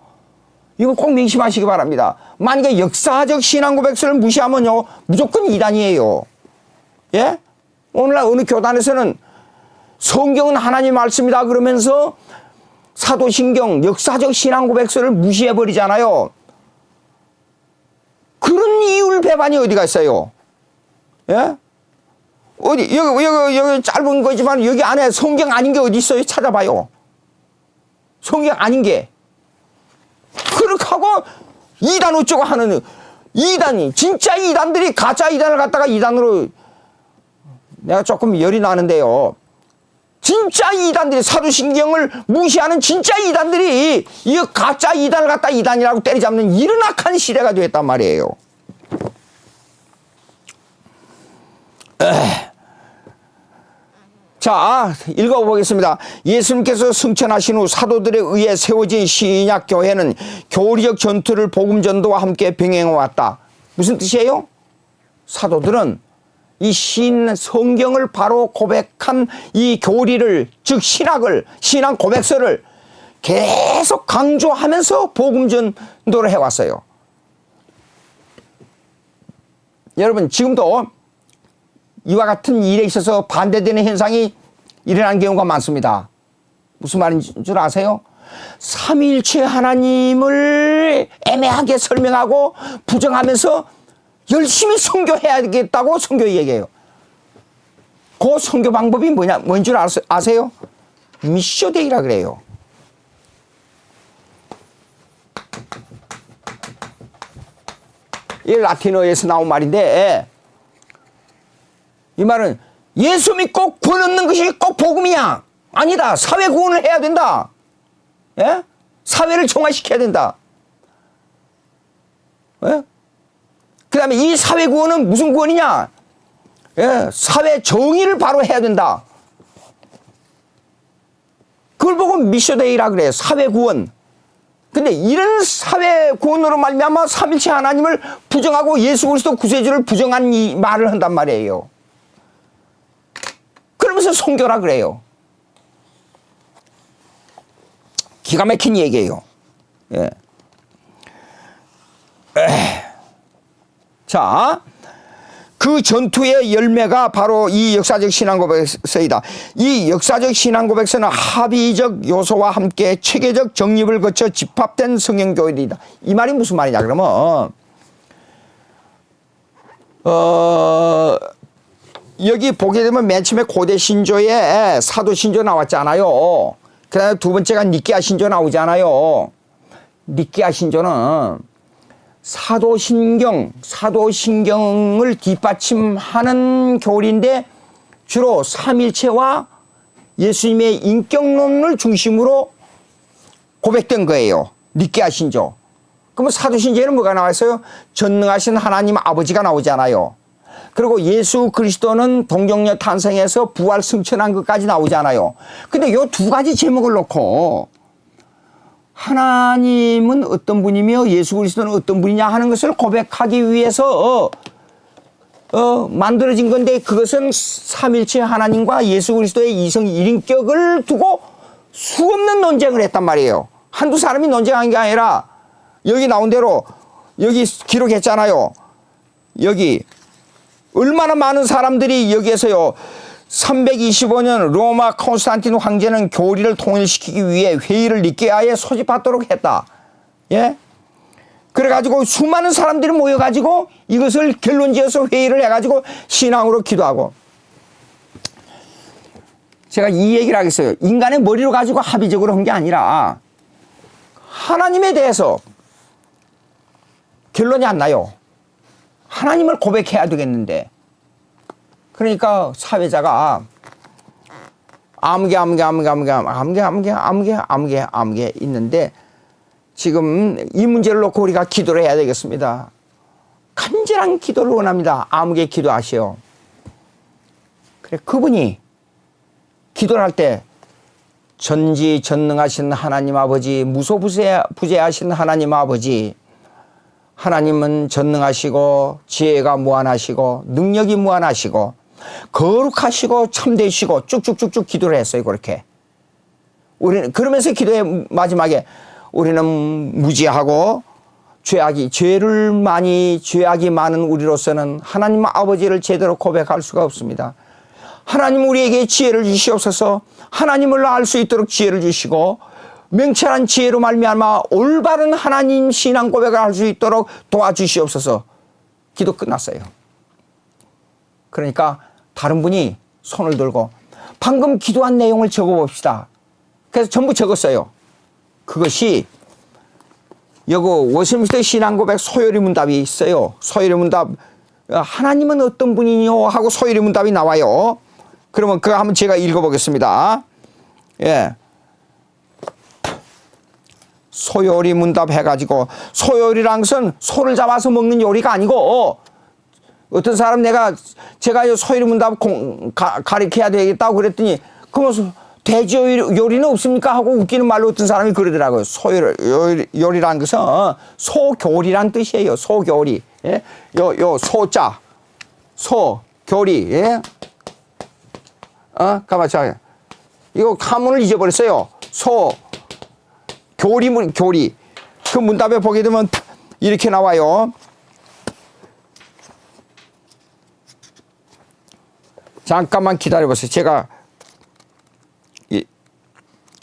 이거 꼭 명심하시기 바랍니다. 만약에 역사적 신앙 고백서를 무시하면요, 무조건 이단이에요. 예? 오늘날 어느 교단에서는 성경은 하나님 말씀이다 그러면서 사도신경, 역사적 신앙 고백서를 무시해버리잖아요. 그런 이율 배반이 어디가 있어요? 예? 여기 짧은 거지만 여기 안에 성경 아닌 게 어디 있어요? 찾아봐요. 성경 아닌 게. 그렇게 하고 이단 어쩌고 하는 이단이, 진짜 이단들이 가짜 이단을 갖다가 이단으로, 내가 조금 열이 나는데요. 진짜 이단들이, 사도신경을 무시하는 진짜 이단들이 이 가짜 이단을 갖다 이단이라고 때리잡는 이런 악한 시대가 되었단 말이에요. 자, 읽어보겠습니다. 예수님께서 승천하신 후 사도들에 의해 세워진 신약 교회는 교리적 전투를 복음 전도와 함께 병행해 왔다. 무슨 뜻이에요? 사도들은 이 성경을 바로 고백한 이 교리를, 즉 신학을, 신앙 고백서를 계속 강조하면서 복음 전도를 해왔어요. 여러분, 지금도 이와 같은 일에 있어서 반대되는 현상이 일어나는 경우가 많습니다. 무슨 말인 줄 아세요? 삼위일체 하나님을 애매하게 설명하고 부정하면서 열심히 선교해야겠다고 선교 얘기해요. 그 선교 방법이 뭔 줄 아세요? 미쇼데이라 그래요. 이 라틴어에서 나온 말인데, 이 말은 예수 믿고 구원 얻는 것이 꼭 복음이야. 아니다. 사회 구원을 해야 된다. 예? 사회를 정화시켜야 된다. 예? 그 다음에 이 사회 구원은 무슨 구원이냐? 예? 사회 정의를 바로 해야 된다. 그걸 보고 미쇼데이라 그래요. 사회 구원. 근데 이런 사회 구원으로 말미암아 삼일체 하나님을 부정하고 예수 그리스도 구세주를 부정한 이 말을 한단 말이에요. 그러면서 선교라 그래요. 기가 막힌 얘기예요. 예. 자, 그 전투의 열매가 바로 이 역사적 신앙 고백서이다. 이 역사적 신앙 고백서는 합의적 요소와 함께 체계적 정립을 거쳐 집합된 성경 교리이다. 이 말이 무슨 말이냐 그러면, 여기 보게 되면 맨 처음에 고대 신조에 사도 신조 나왔잖아요. 그 다음에 두 번째가 니케아 신조 나오잖아요. 니케아 신조는 사도신경을 뒷받침하는 교리인데 주로 삼일체와 예수님의 인격론을 중심으로 고백된 거예요. 니케아 신조. 그러면 사도신조에는 뭐가 나와 있어요? 전능하신 하나님 아버지가 나오잖아요. 그리고 예수 그리스도는 동정녀 탄생해서 부활 승천한 것까지 나오잖아요. 근데 이 두 가지 제목을 놓고 하나님은 어떤 분이며 예수 그리스도는 어떤 분이냐 하는 것을 고백하기 위해서 만들어진 건데, 그것은 삼일체 하나님과 예수 그리스도의 이성 일인격을 두고 수없는 논쟁을 했단 말이에요. 한두 사람이 논쟁한 게 아니라 여기 나온 대로 여기 기록했잖아요. 여기 얼마나 많은 사람들이 여기에서요, 325년 로마 콘스탄틴 황제는 교리를 통일시키기 위해 회의를 니케아에 소집하도록 했다. 예? 그래가지고 수많은 사람들이 모여가지고 이것을 결론지어서 회의를 해가지고 신앙으로 기도하고. 제가 이 얘기를 하겠어요. 인간의 머리로 가지고 합의적으로 한 게 아니라 하나님에 대해서 결론이 안 나요. 하나님을 고백해야 되겠는데, 그러니까 사회자가 아무개 있는데, 지금 이 문제를 놓고 우리가 기도를 해야 되겠습니다. 간절한 기도를 원합니다. 아무개 기도하시오. 그래, 그분이 기도를 할 때 전지전능하신 하나님 아버지, 무소부재하신 하나님 아버지, 하나님은 전능하시고 지혜가 무한하시고 능력이 무한하시고 거룩하시고 참되시고 쭉쭉쭉쭉 기도를 했어요. 그렇게 우리는 그러면서 기도의 마지막에 우리는 무지하고 죄악이 많은 우리로서는 하나님 아버지를 제대로 고백할 수가 없습니다. 하나님 우리에게 지혜를 주시옵소서. 하나님을 알 수 있도록 지혜를 주시고 명철한 지혜로 말미암아 올바른 하나님 신앙 고백을 할 수 있도록 도와주시옵소서. 기도 끝났어요. 그러니까 다른 분이 손을 들고 방금 기도한 내용을 적어봅시다. 그래서 전부 적었어요. 그것이 여거 워스민스터 신앙고백 소요리 문답이 있어요. 소요리 문답 하나님은 어떤 분이뇨 하고 소요리 문답이 나와요. 그러면 그거 한번 제가 읽어보겠습니다. 예. 소요리 문답 해가지고 소요리란 것은 소를 잡아서 먹는 요리가 아니고 어떤 사람 제가 소요리 문답 가르쳐야 되겠다고 그랬더니 그러면 돼지 요리는 없습니까 하고 웃기는 말로 어떤 사람이 그러더라고요. 소요리란 것은 소교리란 뜻이에요. 소교리. 예? 요 소자 소교리. 예? 가만히 이거 한문을 잊어버렸어요. 교리. 그 문답에 보게 되면 이렇게 나와요. 잠깐만 기다려보세요. 제가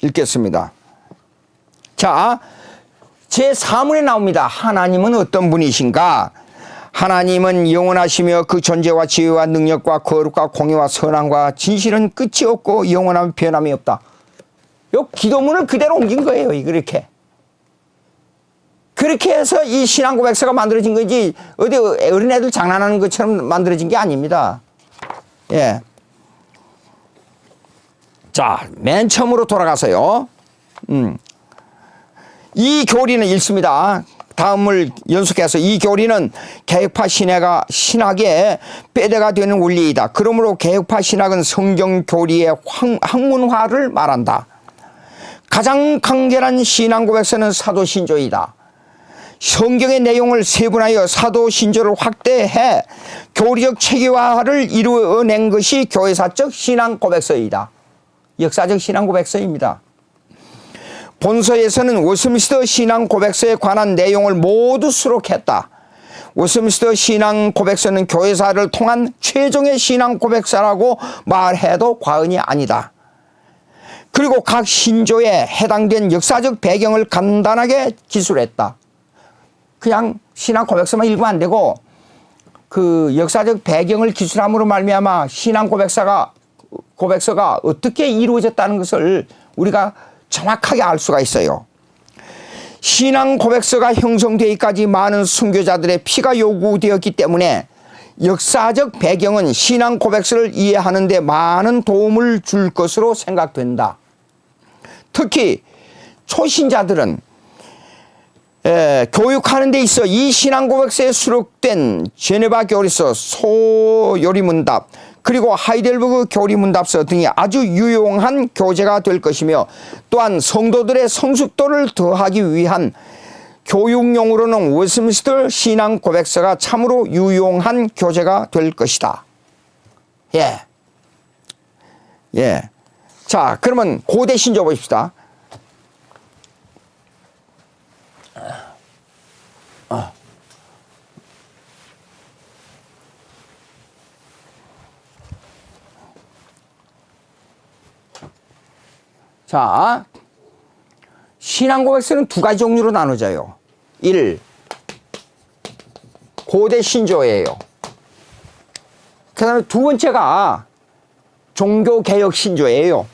읽겠습니다. 자, 제4문에 나옵니다. 하나님은 어떤 분이신가? 하나님은 영원하시며 그 존재와 지혜와 능력과 거룩과 공의와 선함과 진실은 끝이 없고 영원함 변함이 없다. 요 기도문을 그대로 옮긴 거예요. 이렇게. 그렇게 해서 이 신앙고백서가 만들어진 거지 어디 어린애들 장난하는 것처럼 만들어진 게 아닙니다. 예. 자, 맨 처음으로 돌아가서요. 이 교리는 읽습니다. 다음을 연속해서 이 교리는 개혁파 신학의 뼈대가 되는 원리이다. 그러므로 개혁파 신학은 성경 교리의 학문화를 말한다. 가장 강렬한 신앙고백서는 사도신조이다. 성경의 내용을 세분하여 사도신조를 확대해 교리적 체계화를 이루어낸 것이 교회사적 신앙고백서이다. 역사적 신앙고백서입니다. 본서에서는 워스민스터 신앙고백서에 관한 내용을 모두 수록했다. 워스민스터 신앙고백서는 교회사를 통한 최종의 신앙고백서라고 말해도 과언이 아니다. 그리고 각 신조에 해당된 역사적 배경을 간단하게 기술했다. 그냥 신앙고백서만 읽으면 안 되고 그 역사적 배경을 기술함으로 말미암아 신앙고백서가 어떻게 이루어졌다는 것을 우리가 정확하게 알 수가 있어요. 신앙고백서가 형성되기까지 많은 순교자들의 피가 요구되었기 때문에 역사적 배경은 신앙고백서를 이해하는 데 많은 도움을 줄 것으로 생각된다. 특히 초신자들은 교육하는 데 있어 이 신앙고백서에 수록된 제네바 교리서, 소요리문답, 그리고 하이델버그 교리문답서 등이 아주 유용한 교재가 될 것이며 또한 성도들의 성숙도를 더하기 위한 교육용으로는 워스민스터 신앙고백서가 참으로 유용한 교재가 될 것이다. 예. 자, 그러면 고대 신조 보십시다. 자, 신앙고백서는 두 가지 종류로 나눠져요. 1. 고대 신조예요. 그 다음에 두 번째가 종교개혁 신조예요.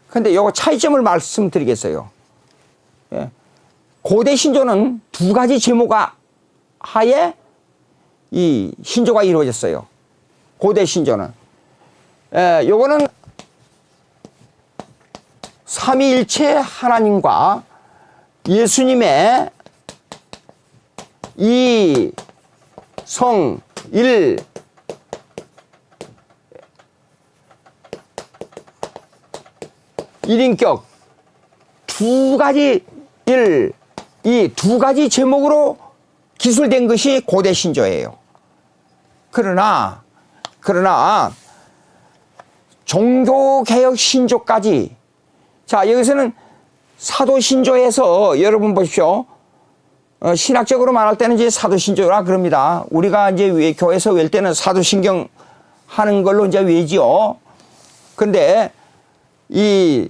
근데 요거 차이점을 말씀드리겠어요. 예. 고대 신조는 두 가지 제목 하에 이 신조가 이루어졌어요. 고대 신조는. 요거는 삼위일체 하나님과 예수님의 이 성, 일, 일인격 두 가지 이 두 가지 제목으로 기술된 것이 고대 신조예요. 그러나 종교개혁 신조까지, 자, 여기서는 사도신조에서 여러분 보십시오. 신학적으로 말할 때는 이제 사도신조라 그럽니다. 우리가 이제 교회에서 외울 때는 사도신경 하는 걸로 이제 외지요. 그런데 이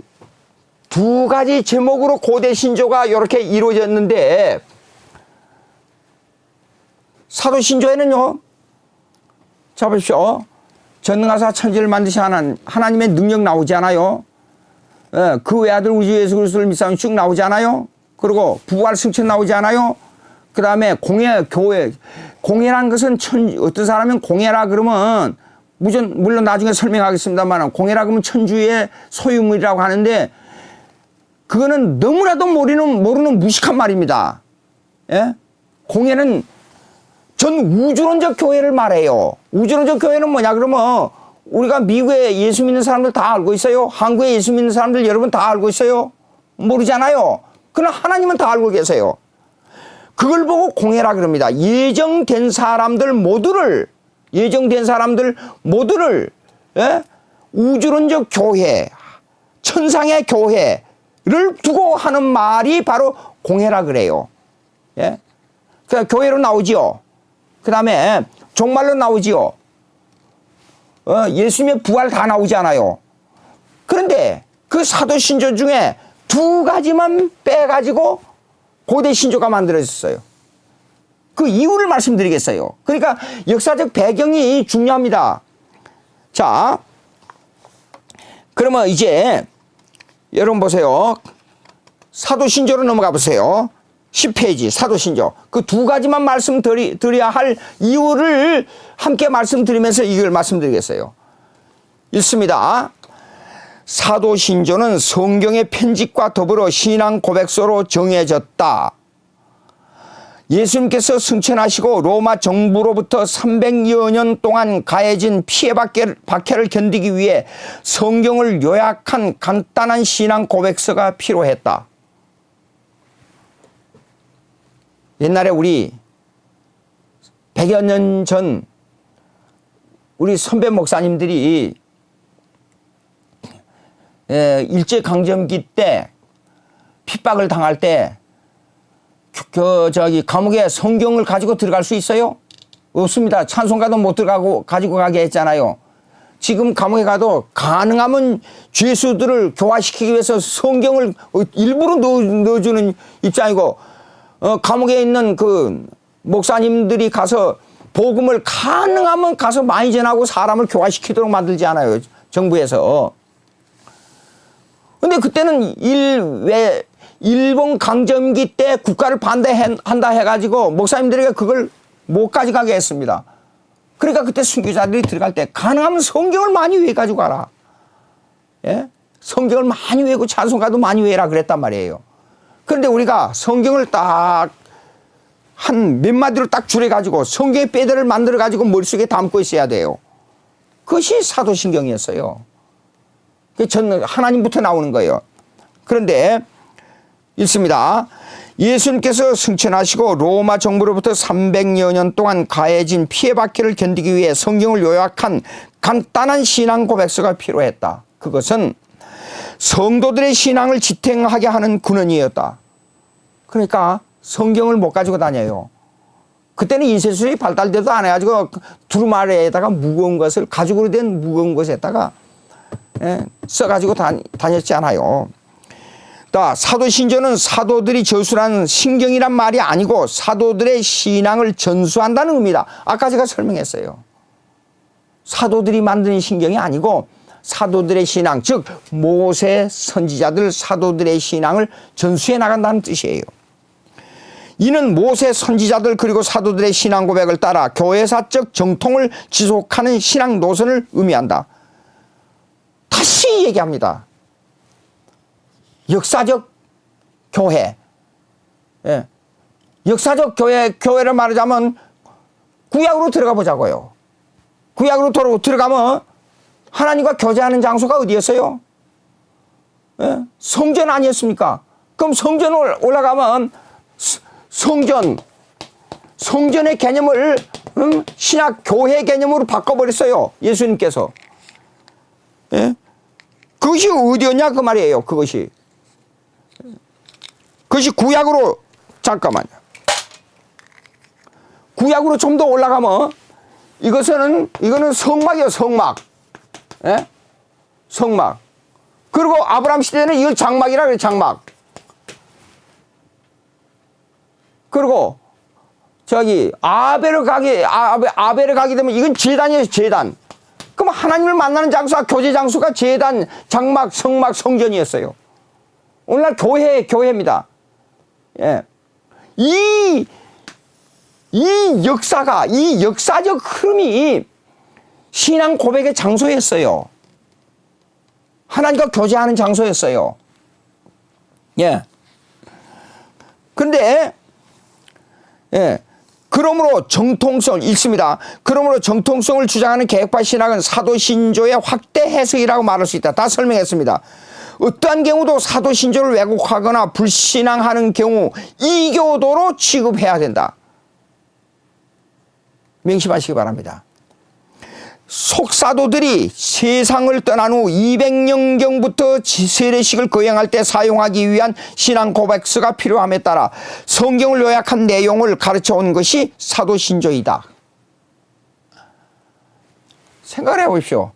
두 가지 제목으로 고대 신조가 이렇게 이루어졌는데 사도신조에는요, 자, 보십시오. 전능하사 천지를 만드신 하나님의 능력 나오지 않아요? 예, 그 외아들 우주 예수 그리스도를 믿사오니 쭉 나오지 않아요? 그리고 부활 승천 나오지 않아요? 그 다음에 공예, 교회. 공예란 것은 어떤 사람은 공예라 그러면 물론 나중에 설명하겠습니다만 공예라 그러면 천주의 소유물이라고 하는데 그거는 너무나도 모르는 무식한 말입니다. 예? 공예는 전 우주론적 교회를 말해요. 우주론적 교회는 뭐냐 그러면 우리가 미국에 예수 믿는 사람들 다 알고 있어요. 한국에 예수 믿는 사람들 여러분 다 알고 있어요. 모르잖아요. 그러나 하나님은 다 알고 계세요. 그걸 보고 공예라 그럽니다. 예정된 사람들 모두를 예? 우주론적 교회, 천상의 교회를 두고 하는 말이 바로 공예라 그래요. 예? 그러니까 교회로 나오지요. 그 다음에 종말로 나오지요. 예수님의 부활 다 나오지 않아요. 그런데 그 사도신조 중에 두 가지만 빼가지고 고대 신조가 만들어졌어요. 그 이유를 말씀드리겠어요. 그러니까 역사적 배경이 중요합니다. 자, 그러면 이제 여러분 보세요. 사도신조로 넘어가 보세요. 10페이지 사도신조. 그 두 가지만 말씀드려야 할 이유를 함께 말씀드리면서 이걸 말씀드리겠어요. 읽습니다. 사도신조는 성경의 편집과 더불어 신앙 고백서로 정해졌다. 예수님께서 승천하시고 로마 정부로부터 300여 년 동안 가해진 피해 박해를 견디기 위해 성경을 요약한 간단한 신앙 고백서가 필요했다. 옛날에 우리 100여 년 전 우리 선배 목사님들이 일제강점기 때 핍박을 당할 때 감옥에 성경을 가지고 들어갈 수 있어요? 없습니다. 찬송가도 못 가지고 가게 했잖아요. 지금 감옥에 가도 가능하면 죄수들을 교화시키기 위해서 성경을 일부러 넣어주는 입장이고, 감옥에 있는 그 목사님들이 가서 복음을 가능하면 가서 많이 전하고 사람을 교화시키도록 만들지 않아요. 정부에서. 근데 그때는 일본 강점기 때 국가를 반대한다 해가지고 목사님들에게 그걸 못 가져가게 했습니다. 그러니까 그때 순교자들이 들어갈 때 가능하면 성경을 많이 외워가지고 가라. 예? 성경을 많이 외우고 찬송가도 많이 외라 그랬단 말이에요. 그런데 우리가 성경을 딱 한 몇 마디로 딱 줄여가지고 성경의 빼대를 만들어가지고 머릿속에 담고 있어야 돼요. 그것이 사도신경이었어요. 전 하나님부터 나오는 거예요. 그런데 읽습니다. 예수님께서 승천하시고 로마 정부로부터 300여 년 동안 가해진 피해 박해를 견디기 위해 성경을 요약한 간단한 신앙 고백서가 필요했다. 그것은 성도들의 신앙을 지탱하게 하는 근원이었다. 그러니까 성경을 못 가지고 다녀요. 그때는 인쇄술이 발달돼도 안 해가지고 두루마리에다가 무거운 것을 가죽으로 된 무거운 것에다가 써가지고 다녔지 않아요. 사도신조는 사도들이 저술한 신경이란 말이 아니고 사도들의 신앙을 전수한다는 의미다. 아까 제가 설명했어요. 사도들이 만든 신경이 아니고 사도들의 신앙, 즉 모세 선지자들 사도들의 신앙을 전수해 나간다는 뜻이에요. 이는 모세 선지자들 그리고 사도들의 신앙 고백을 따라 교회사적 정통을 지속하는 신앙 노선을 의미한다. 다시 얘기합니다. 역사적 교회. 예. 역사적 교회를 말하자면 구약으로 들어가 보자고요. 구약으로 들어가면 하나님과 교제하는 장소가 어디였어요? 예? 성전 아니었습니까? 그럼 성전을 올라가면 성전의 개념을 신약 교회 개념으로 바꿔버렸어요. 예수님께서. 예? 그것이 어디였냐 그 말이에요. 그것이 구약으로 잠깐만요. 구약으로 좀 더 올라가면 이거는 성막이에요. 성막. 예? 성막. 그리고 아브라함 시대에는 이걸 장막이라 그래요. 장막. 그리고 저기 아벨을 가게 되면 이건 제단이에요, 제단. 그럼 하나님을 만나는 장소가 교제 장소가 제단, 장막, 성막, 성전이었어요. 오늘날 교회입니다. 예. 이 역사가, 이 역사적 흐름이 신앙 고백의 장소였어요. 하나님과 교제하는 장소였어요. 예. 근데, 예. 그러므로 정통성, 읽습니다. 그러므로 정통성을 주장하는 개혁파 신학은 사도신조의 확대 해석이라고 말할 수 있다. 다 설명했습니다. 어떠한 경우도 사도신조를 왜곡하거나 불신앙하는 경우 이교도로 취급해야 된다. 명심하시기 바랍니다. 속사도들이 세상을 떠난 후 200년경부터 세례식을 거행할 때 사용하기 위한 신앙 고백서가 필요함에 따라 성경을 요약한 내용을 가르쳐 온 것이 사도신조이다. 생각을 해보십시오.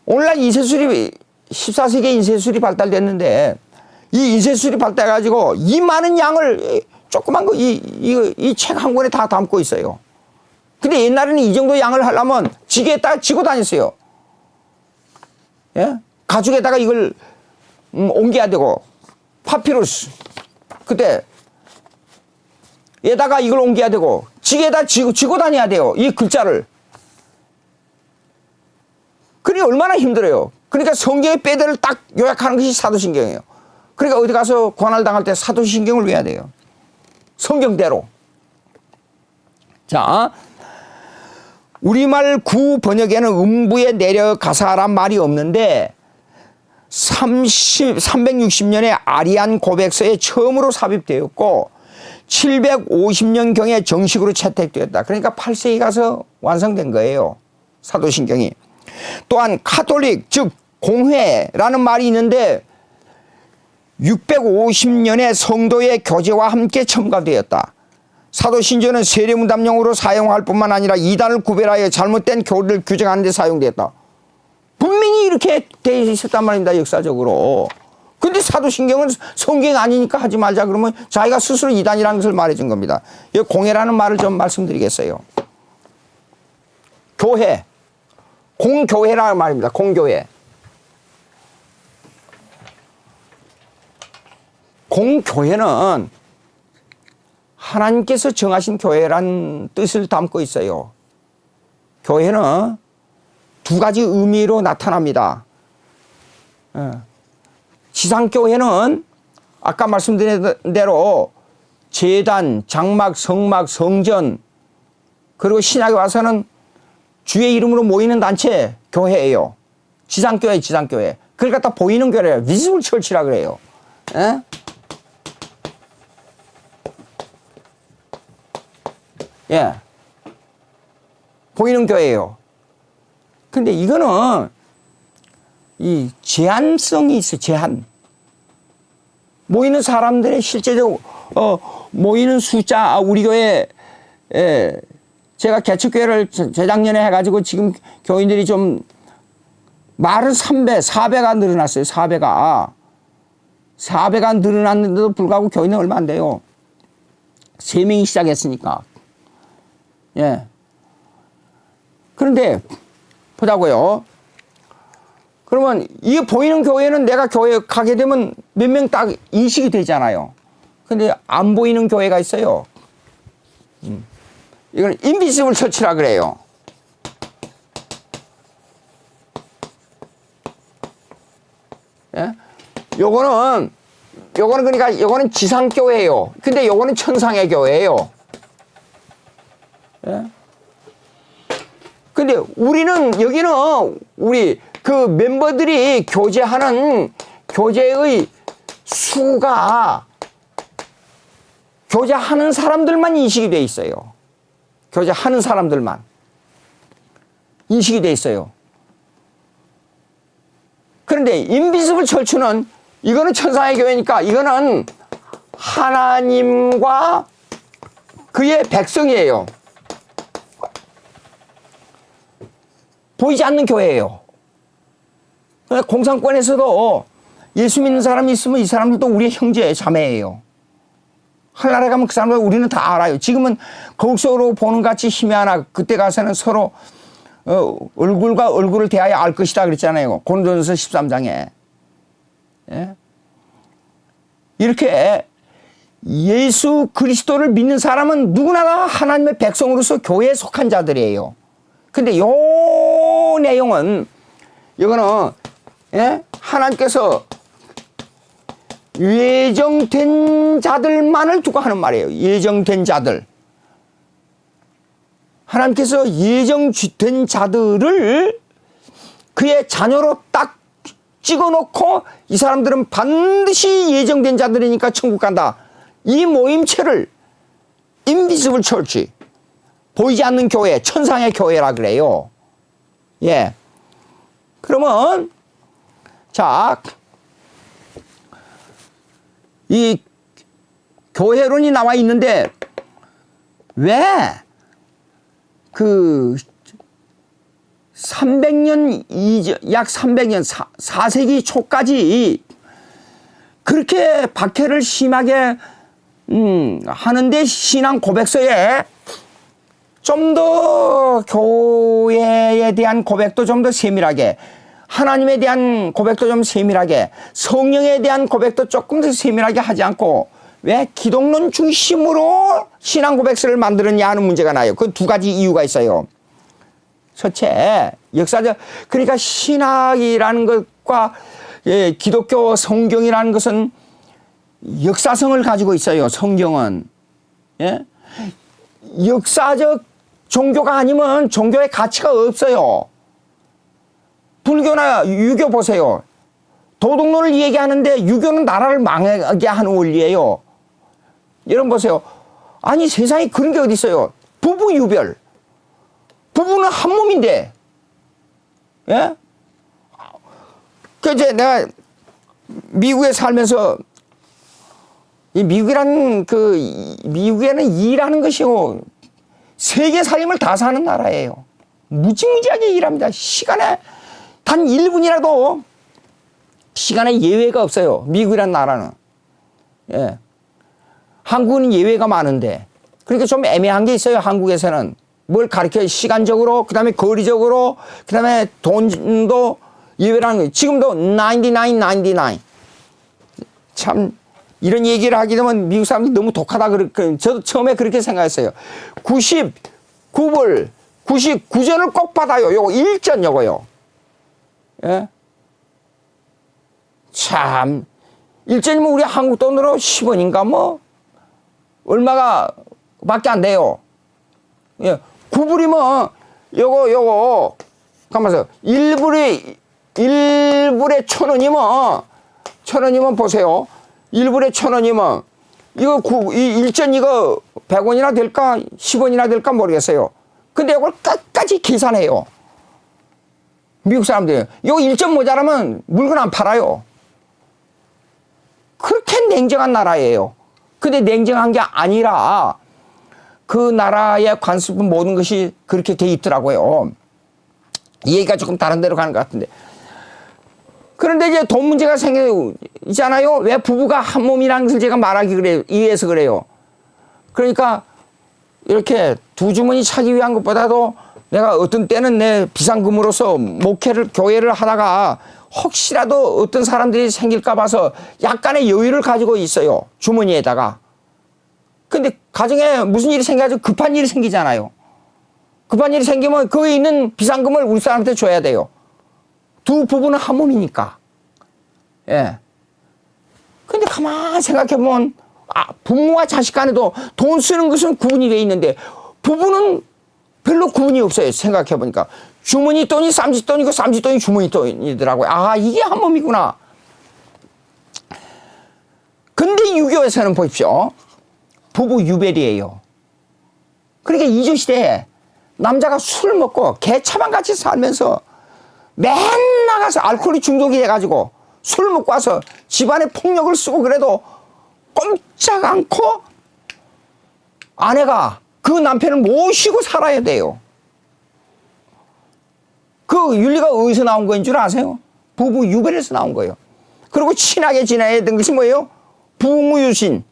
오늘날 인쇄술이 14세기에 인쇄술이 발달됐는데 이 인쇄술이 발달해가지고 이 많은 양을 조그만 거 이 책 한 권에 다 담고 있어요. 근데 옛날에는 이 정도 양을 하려면 지게에다가 지고 다녔어요. 예? 가죽에다가 이걸 옮겨야 되고 파피루스 그때 에다가 이걸 옮겨야 되고 지게에다 지고 다녀야 돼요. 이 글자를. 그러니 얼마나 힘들어요. 그러니까 성경의 빼대를 딱 요약하는 것이 사도신경이에요. 그러니까 어디 가서 고난을 당할 때 사도신경을 외워야 돼요. 성경대로. 자, 우리말 구 번역에는 음부에 내려가사란 말이 없는데 360년에 아리안 고백서에 처음으로 삽입되었고 750년경에 정식으로 채택되었다. 그러니까 8세기 가서 완성된 거예요. 사도신경이. 또한 카톨릭 즉 공회라는 말이 있는데 650년에 성도의 교제와 함께 첨가되었다. 사도신조는 세례문답용으로 사용할 뿐만 아니라 이단을 구별하여 잘못된 교리를 규정하는 데 사용되었다. 분명히 이렇게 되어 있었단 말입니다. 역사적으로. 근데 사도신경은 성경이 아니니까 하지 말자 그러면 자기가 스스로 이단이라는 것을 말해준 겁니다. 여기 공회라는 말을 좀 말씀드리겠어요. 교회. 공교회라는 말입니다. 공교회. 공교회는 하나님께서 정하신 교회란 뜻을 담고 있어요. 교회는 두 가지 의미로 나타납니다. 지상교회는 아까 말씀드린 대로 제단, 장막, 성막, 성전 그리고 신약에 와서는 주의 이름으로 모이는 단체 교회예요. 지상교회, 지상교회. 그걸 갖다 보이는 교회예요. 비지블 처치라 그래요. 에? 예. 보이는 교회예요. 근데 이거는 이 제한성이 있어요. 제한. 모이는 사람들의 실제적으로 모이는 숫자 우리 교회 제가 개척교회를 재작년에 해가지고 지금 교인들이 좀 말은 3배, 4배가 늘어났어요. 4배가 늘어났는데도 불구하고 교인은 얼마 안 돼요. 3명이 시작했으니까. 예. 그런데 보자고요. 그러면 이 보이는 교회는 내가 교회 가게 되면 몇 명 딱 인식이 되잖아요. 근데 안 보이는 교회가 있어요. 이건 인비지블 처치라 그래요. 예? 요거는 그러니까 요거는 지상교회예요. 근데 요거는 천상의 교회예요. 예? 근데 우리는 여기는 우리 그 멤버들이 교제하는 교제의 수가 교제하는 사람들만 인식이 돼 있어요. 교제하는 사람들만 인식이 돼 있어요. 그런데 인비지블 철추는 이거는 천상의 교회니까 이거는 하나님과 그의 백성이에요. 보이지 않는 교회예요. 공산권에서도 예수 믿는 사람이 있으면 이 사람들도 우리의 형제 자매예요. 한나라에 가면 그 사람들 우리는 다 알아요. 지금은 거울 속으로 보는 같이 희미하나 그때 가서는 서로 얼굴과 얼굴을 대하여 알 것이다 그랬잖아요. 고린도전서 13장에. 예? 이렇게 예수 그리스도를 믿는 사람은 누구나 다 하나님의 백성으로서 교회에 속한 자들이에요. 근데 요 내용은 이거는 예? 하나님께서 예정된 자들만을 두고 하는 말이에요. 예정된 자들. 하나님께서 예정된 자들을 그의 자녀로 딱 찍어놓고 이 사람들은 반드시 예정된 자들이니까 천국 간다. 이 모임체를 인비지블 철치, 보이지 않는 교회, 천상의 교회라 그래요. 예. 그러면 자, 이 교회론이 나와 있는데 왜 그 300년 이전, 약 300년 4세기 초까지 그렇게 박해를 심하게 하는데 신앙 고백서에 좀 더 교회에 대한 고백도 좀 더 세밀하게, 하나님에 대한 고백도 좀 세밀하게, 성령에 대한 고백도 조금 더 세밀하게 하지 않고 왜 기독론 중심으로 신앙 고백서를 만드느냐 하는 문제가 나요. 그 두 가지 이유가 있어요. 첫째, 역사적, 그러니까 신학이라는 것과 기독교 성경이라는 것은 역사성을 가지고 있어요. 성경은. 예? 역사적 종교가 아니면 종교의 가치가 없어요. 불교나 유교 보세요. 도덕론을 얘기하는데 유교는 나라를 망하게 하는 원리예요. 여러분 보세요. 아니 세상에 그런 게 어디 있어요. 부부 유별. 부부는 한 몸인데. 예? 그 이제 내가 미국에 살면서 이 미국이라는 미국에는 일하는 것이요. 세계 살림을 다 사는 나라예요. 무지무지하게 일합니다. 시간에 단 1분이라도 시간에 예외가 없어요. 미국이라는 나라는. 예. 한국은 예외가 많은데. 그러니까 좀 애매한 게 있어요. 한국에서는. 뭘 가르쳐요. 시간적으로, 그 다음에 거리적으로, 그 다음에 돈도 예외라는 거예요. 지금도 99. 참, 이런 얘기를 하게 되면 미국 사람들이 너무 독하다. 저도 처음에 그렇게 생각했어요. 99불, 99전을 꼭 받아요. 요거 1전 요거요. 예? 참, 1전이면 우리 한국 돈으로 10원인가 뭐, 얼마가 밖에 안 돼요. 예. 9불이면 요거, 가만있어. 1불에 1,000원이면 보세요. 1불에 1,000원이면 이거 이 1전 이거 100원이나 될까 10원이나 될까 모르겠어요. 근데 이걸 끝까지 계산해요. 미국 사람들이. 이거 1전 모자라면 물건 안 팔아요. 그렇게 냉정한 나라예요. 근데 냉정한 게 아니라 그 나라의 관습은 모든 것이 그렇게 돼 있더라고요. 이 얘기가 조금 다른 데로 가는 것 같은데. 그런데 이제 돈 문제가 생기잖아요. 왜 부부가 한 몸이라는 것을 제가 말하기 그래요. 이해해서 그래요. 그러니까 이렇게 두 주머니 차기 위한 것보다도 내가 어떤 때는 내 비상금으로서 교회를 하다가 혹시라도 어떤 사람들이 생길까 봐서 약간의 여유를 가지고 있어요. 주머니에다가. 근데 가정에 무슨 일이 생겨가지고 급한 일이 생기잖아요. 급한 일이 생기면 거기 있는 비상금을 우리 사람한테 줘야 돼요. 두 부부는 한 몸이니까. 예. 근데 가만히 생각해보면, 부모와 자식 간에도 돈 쓰는 것은 구분이 돼 있는데, 부부는 별로 구분이 없어요. 생각해보니까. 주머니 돈이 쌈짓돈이고, 쌈짓돈이 주머니 돈이더라고요. 이게 한 몸이구나. 근데 유교에서는 보십시오. 부부 유별이에요. 그러니까 이주시대에 남자가 술 먹고 개차만 같이 살면서 맨날 가서 알코올이 중독이 돼가지고 술 먹고 와서 집안에 폭력을 쓰고 그래도 꼼짝 않고 아내가 그 남편을 모시고 살아야 돼요. 그 윤리가 어디서 나온 거인 줄 아세요? 부부 유별에서 나온 거예요. 그리고 친하게 지내야 되는 것이 뭐예요? 부모유신.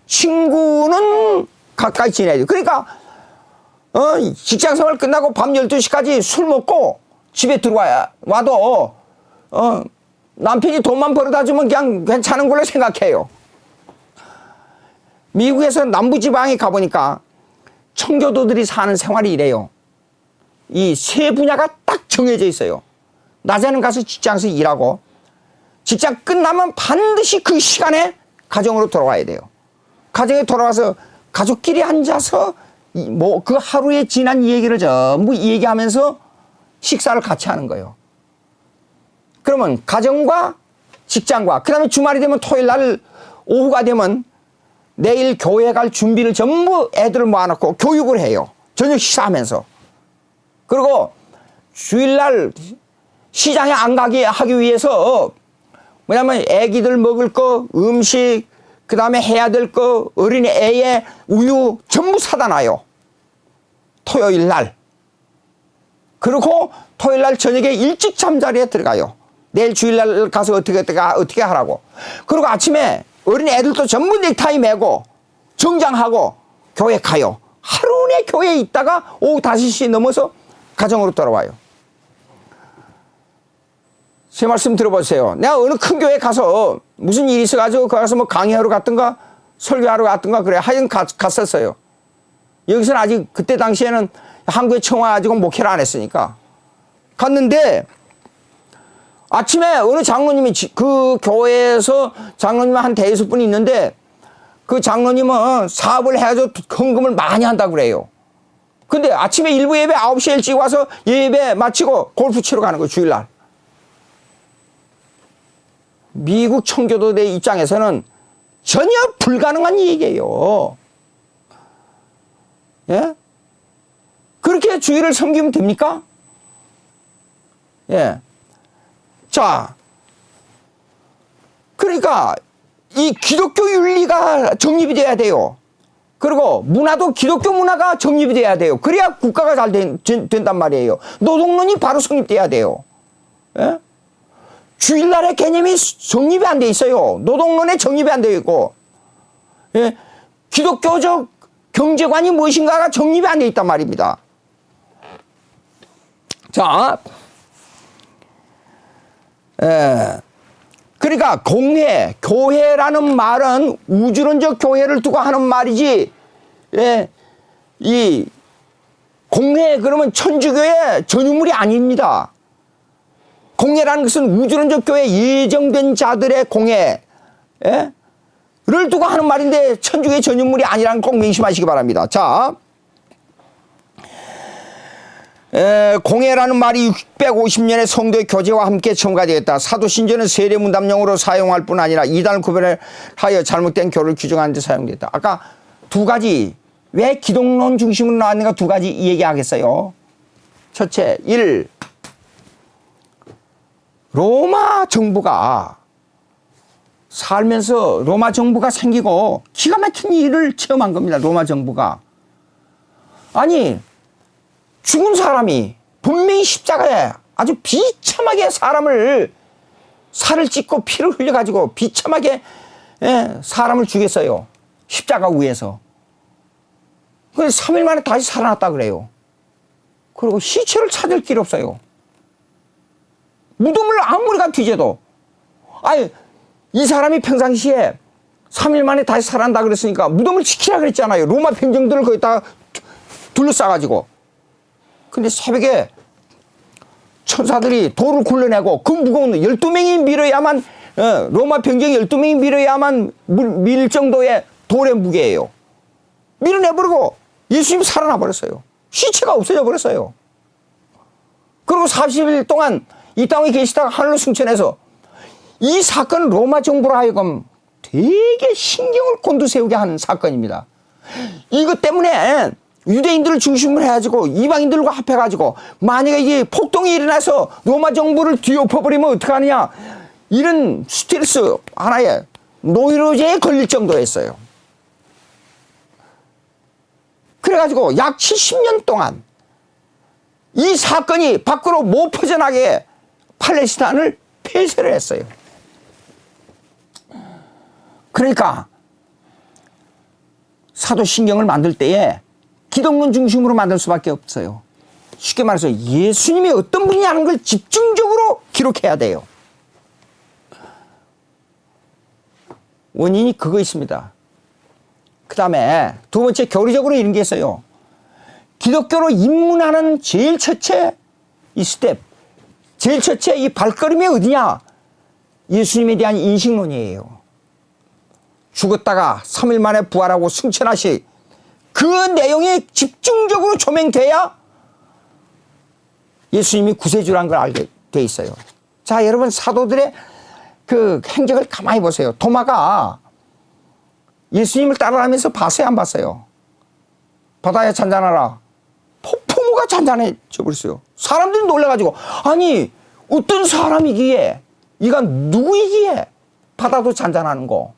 친구는 가까이 지내야 돼. 그러니까 직장 생활 끝나고 밤 12시까지 술 먹고 집에 들어와도 남편이 돈만 벌어다 주면 그냥 괜찮은 걸로 생각해요. 미국에서 남부지방에 가보니까 청교도들이 사는 생활이 이래요. 이 세 분야가 딱 정해져 있어요. 낮에는 가서 직장에서 일하고 직장 끝나면 반드시 그 시간에 가정으로 돌아와야 돼요. 가정에 돌아와서 가족끼리 앉아서 뭐 그 하루에 지난 얘기를 전부 얘기하면서 식사를 같이 하는 거예요. 그러면 가정과 직장과 그다음에 주말이 되면 토요일 날 오후가 되면 내일 교회 갈 준비를 전부 애들을 모아놓고 교육을 해요. 저녁 식사하면서. 그리고 주일날 시장에 안 가게 하기 위해서 뭐냐면 애기들 먹을 거 음식 그다음에 해야 될 거 어린이 애의 우유 전부 사다 놔요. 토요일 날. 그리고 토요일 날 저녁에 일찍 잠자리에 들어가요. 내일 주일날 가서 어떻게 하라고. 그리고 아침에 어린 애들도 전부 넥타이 매고 정장하고 교회 가요. 하루 내 교회에 있다가 오후 5시 넘어서 가정으로 돌아와요. 제 말씀 들어보세요. 내가 어느 큰 교회 가서 무슨 일이 있어가지고 거기 가서 뭐 강의하러 갔던가 설교하러 갔던가 그래. 하여튼 갔었어요. 여기서는 아직 그때 당시에는 한국에 처음 와가지고 목회를 안 했으니까. 갔는데 아침에 어느 장로님이 그 교회에서 장로님 한 대여섯 분이 있는데 그 장로님은 사업을 해가지고 헌금을 많이 한다고 그래요. 근데 아침에 일부 예배 9시에 일찍 와서 예배 마치고 골프 치러 가는 거예요. 주일날. 미국 청교도대 입장에서는 전혀 불가능한 얘기예요. 예? 그렇게 주일을 섬기면 됩니까? 예. 자, 그러니까 이 기독교 윤리가 정립이 돼야 돼요. 그리고 문화도 기독교 문화가 정립이 돼야 돼요. 그래야 국가가 잘 된단 말이에요. 노동론이 바로 성립돼야 돼요. 예? 주일날의 개념이 정립이 안 돼 있어요. 노동론에 정립이 안 되어 있고, 예? 기독교적 경제관이 무엇인가가 정립이 안 돼 있단 말입니다. 자, 그러니까 공회, 교회라는 말은 우주론적 교회를 두고 하는 말이지, 예, 이 공회 그러면 천주교의 전유물이 아닙니다. 공회라는 것은 우주론적 교회 예정된 자들의 공회, 예? 를 두고 하는 말인데 천주교의 전유물이 아니라는 꼭 명심하시기 바랍니다. 자, 공회라는 말이 650년의 성도의 교제와 함께 첨가되었다. 사도신조는 세례문답용으로 사용할 뿐 아니라 이단을 구별하여 잘못된 교를 규정하는 데 사용됐다. 아까 두 가지 왜 기독론 중심으로 나왔는가 두 가지 얘기하겠어요. 첫째, 1. 로마 정부가 살면서 로마 정부가 생기고 기가 막힌 일을 체험한 겁니다. 로마 정부가. 아니 죽은 사람이 분명히 십자가에 아주 비참하게 사람을 살을 찢고 피를 흘려가지고 비참하게 사람을 죽였어요. 십자가 위에서. 그래서 3일 만에 다시 살아났다 그래요. 그리고 시체를 찾을 길 없어요. 무덤을 아무리가 뒤져도. 아니 이 사람이 평상시에 3일 만에 다시 살아난다 그랬으니까 무덤을 지키라 그랬잖아요. 로마 병정들을 거기다가 둘러싸가지고. 근데 새벽에 천사들이 돌을 굴러내고 그 무거운 12명이 밀어야만 로마 병정이 12명이 밀어야만 밀 정도의 돌의 무게예요. 밀어내버리고 예수님이 살아나 버렸어요. 시체가 없어져 버렸어요. 그리고 40일 동안 이 땅에 계시다가 하늘로 승천해서 이 사건은 로마 정부로 하여금 되게 신경을 곤두세우게 하는 사건입니다. 이것 때문에 유대인들을 중심으로 해가지고 이방인들과 합해가지고 만약에 이게 폭동이 일어나서 로마 정부를 뒤엎어버리면 어떡하느냐 이런 스트레스 하나에 노이로제에 걸릴 정도였어요. 그래가지고 약 70년 동안 이 사건이 밖으로 못 퍼져나게 팔레스타인을 폐쇄를 했어요. 그러니까 사도신경을 만들 때에 기독론 중심으로 만들 수밖에 없어요. 쉽게 말해서 예수님이 어떤 분이냐는 걸 집중적으로 기록해야 돼요. 원인이 그거 있습니다. 그 다음에 두 번째 교리적으로 이런 게 있어요. 기독교로 입문하는 제일 첫째 이 스텝, 제일 첫째 이 발걸음이 어디냐? 예수님에 대한 인식론이에요. 죽었다가 3일 만에 부활하고 승천하시 그 내용이 집중적으로 조명돼야 예수님이 구세주라는 걸 알게 돼 있어요. 자, 여러분 사도들의 그 행적을 가만히 보세요. 도마가 예수님을 따라가면서 봤어요, 안 봤어요? 바다에 잔잔하라. 폭풍우가 잔잔해져 버렸어요. 사람들이 놀라가지고 아니 어떤 사람이기에 이가 누구이기에 바다도 잔잔하는 거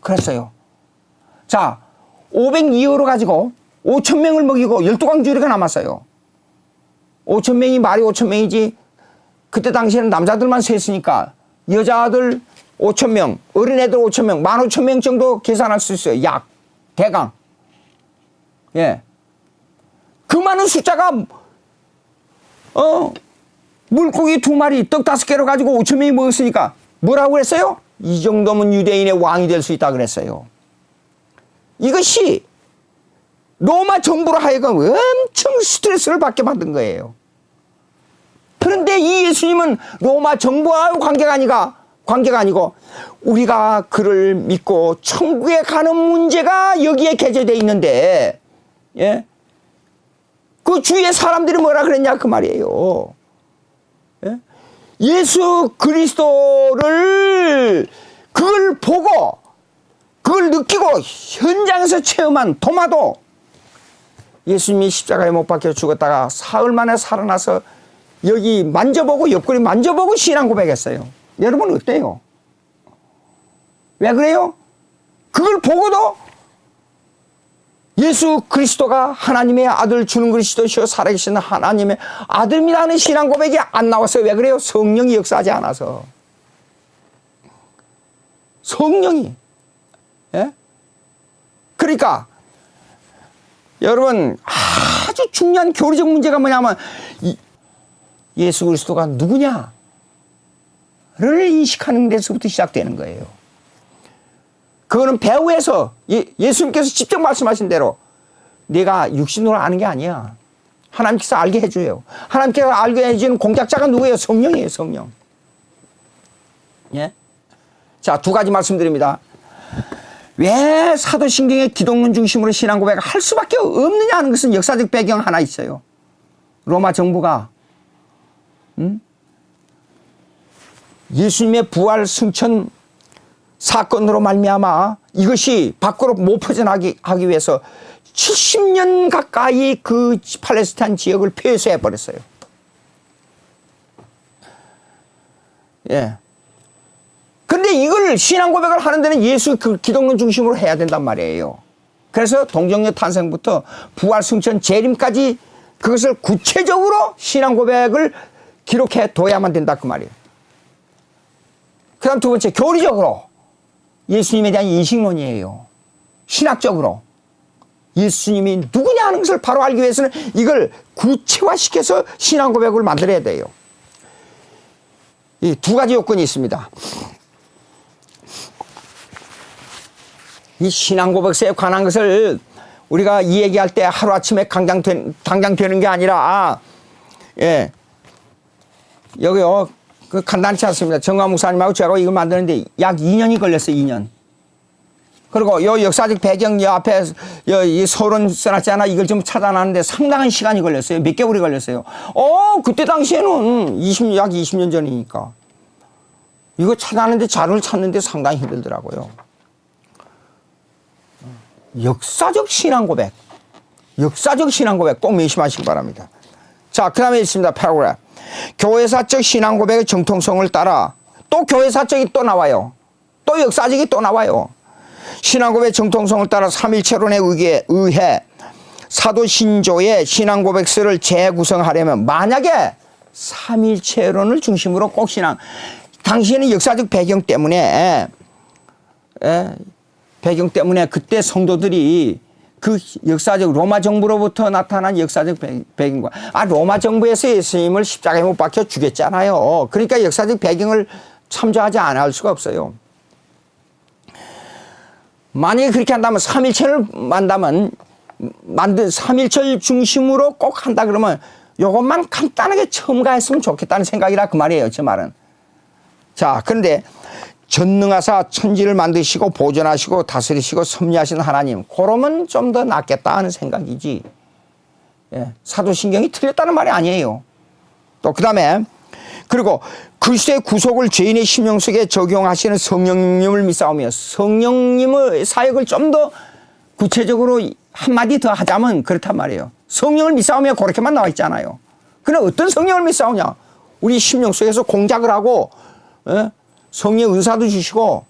그랬어요. 자, 502호로 가지고 5,000명을 먹이고 12강주리가 남았어요. 5,000명이 말이 5,000명이지 그때 당시에는 남자들만 셌으니까 여자들 5,000명, 어린애들 5,000명, 15,000명 정도 계산할 수 있어요. 약, 대강. 예. 그 많은 숫자가 물고기 2마리, 떡 5개로 가지고 5,000명이 먹었으니까 뭐라고 그랬어요? 이 정도면 유대인의 왕이 될 수 있다 그랬어요. 이것이 로마 정부로 하여금 엄청 스트레스를 받게 만든 거예요. 그런데 이 예수님은 로마 정부와 관계가 아니고 우리가 그를 믿고 천국에 가는 문제가 여기에 게재되어 있는데 예? 그 주위에 사람들이 뭐라 그랬냐 그 말이에요. 예? 예수 그리스도를 그걸 보고 그걸 느끼고 현장에서 체험한 도마도 예수님이 십자가에 못 박혀 죽었다가 사흘 만에 살아나서 여기 만져보고 옆구리 만져보고 신앙 고백했어요. 여러분 어때요? 왜 그래요? 그걸 보고도 예수 그리스도가 하나님의 아들 주는 그리스도시요 살아계신 하나님의 아들이라는 신앙 고백이 안 나왔어요. 왜 그래요? 성령이 역사하지 않아서. 성령이. 예? 그러니까 여러분 아주 중요한 교리적 문제가 뭐냐면 예수 그리스도가 누구냐를 인식하는 데서부터 시작되는 거예요. 그거는 배후에서 예수님께서 직접 말씀하신 대로 내가 육신으로 아는 게 아니야. 하나님께서 알게 해줘요. 하나님께서 알게 해주는 공작자가 누구예요? 성령이에요. 성령. 예? 자, 두 가지 말씀드립니다. 왜 사도신경의 기독론 중심으로 신앙 고백을 할 수밖에 없느냐 하는 것은 역사적 배경 하나 있어요. 로마 정부가 예수님의 부활 승천 사건으로 말미암아 이것이 밖으로 못 퍼져나가기 위해서 70년 가까이 그 팔레스타인 지역을 폐쇄해 버렸어요. 예. 근데 이걸 신앙 고백을 하는 데는 예수 그 기독론 중심으로 해야 된단 말이에요. 그래서 동정녀 탄생부터 부활 승천 재림까지 그것을 구체적으로 신앙 고백을 기록해 둬야만 된다 그 말이에요. 그 다음 두 번째 교리적으로 예수님에 대한 인식론이에요. 신학적으로 예수님이 누구냐 하는 것을 바로 알기 위해서는 이걸 구체화시켜서 신앙 고백을 만들어야 돼요. 이 두 가지 요건이 있습니다. 이 신앙 고백서에 관한 것을 우리가 이 얘기할 때 하루아침에 당장 되는 게 아니라 예. 여기요. 그 간단치 않습니다. 정광 목사님하고 제가 이걸 만드는데 약 2년이 걸렸어요. 2년. 그리고 요 역사적 배경 요 앞에 이 서론 써놨잖아. 이걸 좀 찾아놨는데 상당한 시간이 걸렸어요. 몇 개월이 걸렸어요. 그때 당시에는 약 20년 전이니까. 이거 찾아놨는데 자료를 찾는데 상당히 힘들더라고요. 역사적 신앙 고백. 역사적 신앙 고백 꼭 명심하시기 바랍니다. 자, 그 다음에 있습니다. 패러그래프. 교회사적 신앙 고백의 정통성을 따라 또 교회사적이 또 나와요. 또 역사적이 또 나와요. 신앙 고백의 정통성을 따라 삼일체론에 의해 사도신조의 신앙 고백서를 재구성하려면 만약에 삼일체론을 중심으로 꼭 신앙 당시에는 역사적 배경 때문에 배경 때문에 그때 성도들이 그 역사적 로마 정부로부터 나타난 역사적 배경과 로마 정부에서 예수님을 십자가에 못 박혀 죽였잖아요. 그러니까 역사적 배경을 참조하지 않을 수가 없어요. 만약에 그렇게 한다면 삼일절 중심으로 꼭 한다 그러면 요것만 간단하게 첨가했으면 좋겠다는 생각이라 그 말이에요. 제 말은. 자, 그런데 전능하사 천지를 만드시고 보존하시고 다스리시고 섭리하시는 하나님, 그러면 좀 더 낫겠다 하는 생각이지. 예, 사도신경이 틀렸다는 말이 아니에요. 또 그다음에 그리고 그리스도의 구속을 죄인의 심령 속에 적용하시는 성령님을 믿사오며, 성령님의 사역을 좀 더 구체적으로 한마디 더 하자면 그렇단 말이에요. 성령을 믿사오며 그렇게만 나와 있잖아요. 그럼 어떤 성령을 믿사오냐? 우리 심령 속에서 공작을 하고, 예? 성령의 은사도 주시고,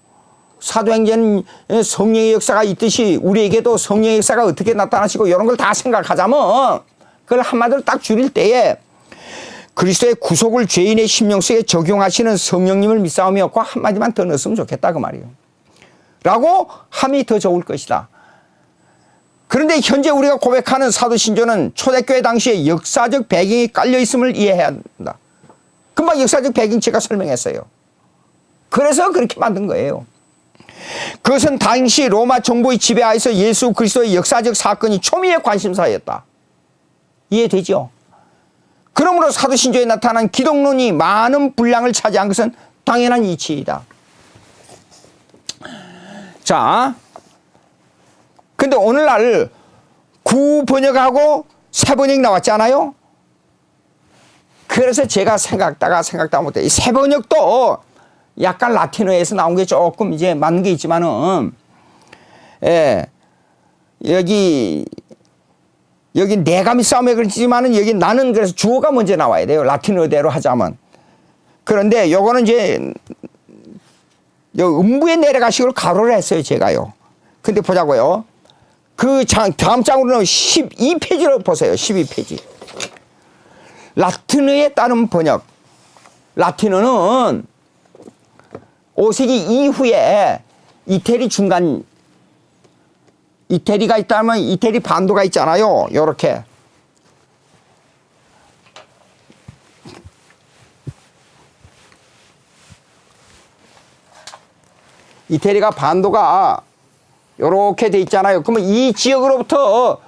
사도행전 성령의 역사가 있듯이 우리에게도 성령의 역사가 어떻게 나타나시고 이런 걸 다 생각하자면, 그걸 한마디로 딱 줄일 때에 그리스도의 구속을 죄인의 심령 속에 적용하시는 성령님을 믿사오며, 그 한마디만 더 넣었으면 좋겠다 그 말이에요. 라고 함이 더 좋을 것이다. 그런데 현재 우리가 고백하는 사도신조는 초대교회 당시에 역사적 배경이 깔려있음을 이해해야 한다. 금방 역사적 배경 제가 설명했어요. 그래서 그렇게 만든 거예요. 그것은 당시 로마 정부의 지배하에서 예수 그리스도의 역사적 사건이 초미의 관심사였다. 이해되죠? 그러므로 사도신조에 나타난 기독론이 많은 분량을 차지한 것은 당연한 이치이다. 자, 근데 오늘날 구번역하고 새번역 나왔잖아요. 그래서 제가 생각다가 못해. 이 새번역도 약간 라틴어에서 나온 게 조금 이제 맞는 게 있지만은, 예, 여기 내가 믿사오며 그렇지만은 여기 나는 그래서 주어가 먼저 나와야 돼요. 라틴어대로 하자면. 그런데 요거는 이제 요 음부에 내려가시기로 가로를 했어요, 제가요. 근데 보자고요. 그 다음 장으로는 12페이지로 보세요. 12페이지. 라틴어에 따른 번역. 라틴어는 5세기 이후에 이태리가 있다면 이태리 반도가 있잖아요. 요렇게. 이태리가 반도가 요렇게 돼 있잖아요. 그러면 이 지역으로부터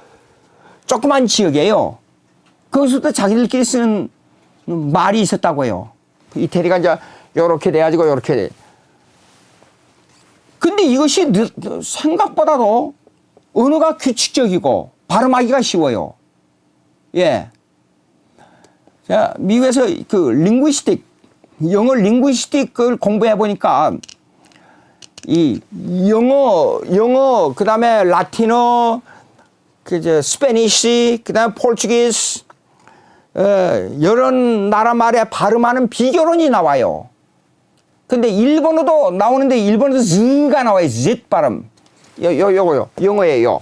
조그만 지역이에요. 거기서부터 자기들끼리 쓰는 말이 있었다고 해요. 이태리가 이제 요렇게 돼가지고 요렇게 돼. 근데 이것이 생각보다도 언어가 규칙적이고 발음하기가 쉬워요. 예. 자, 미국에서 그 영어 링구이스틱을 공부해 보니까 이 영어 그다음에 라틴어, 스페니시, 그다음에 포르투기스, 여러 나라 말에 발음하는 비교론이 나와요. 근데 일본어도 나오는데 일본어도 즈가 나와요. 즈 발음. 요거요. 영어예요.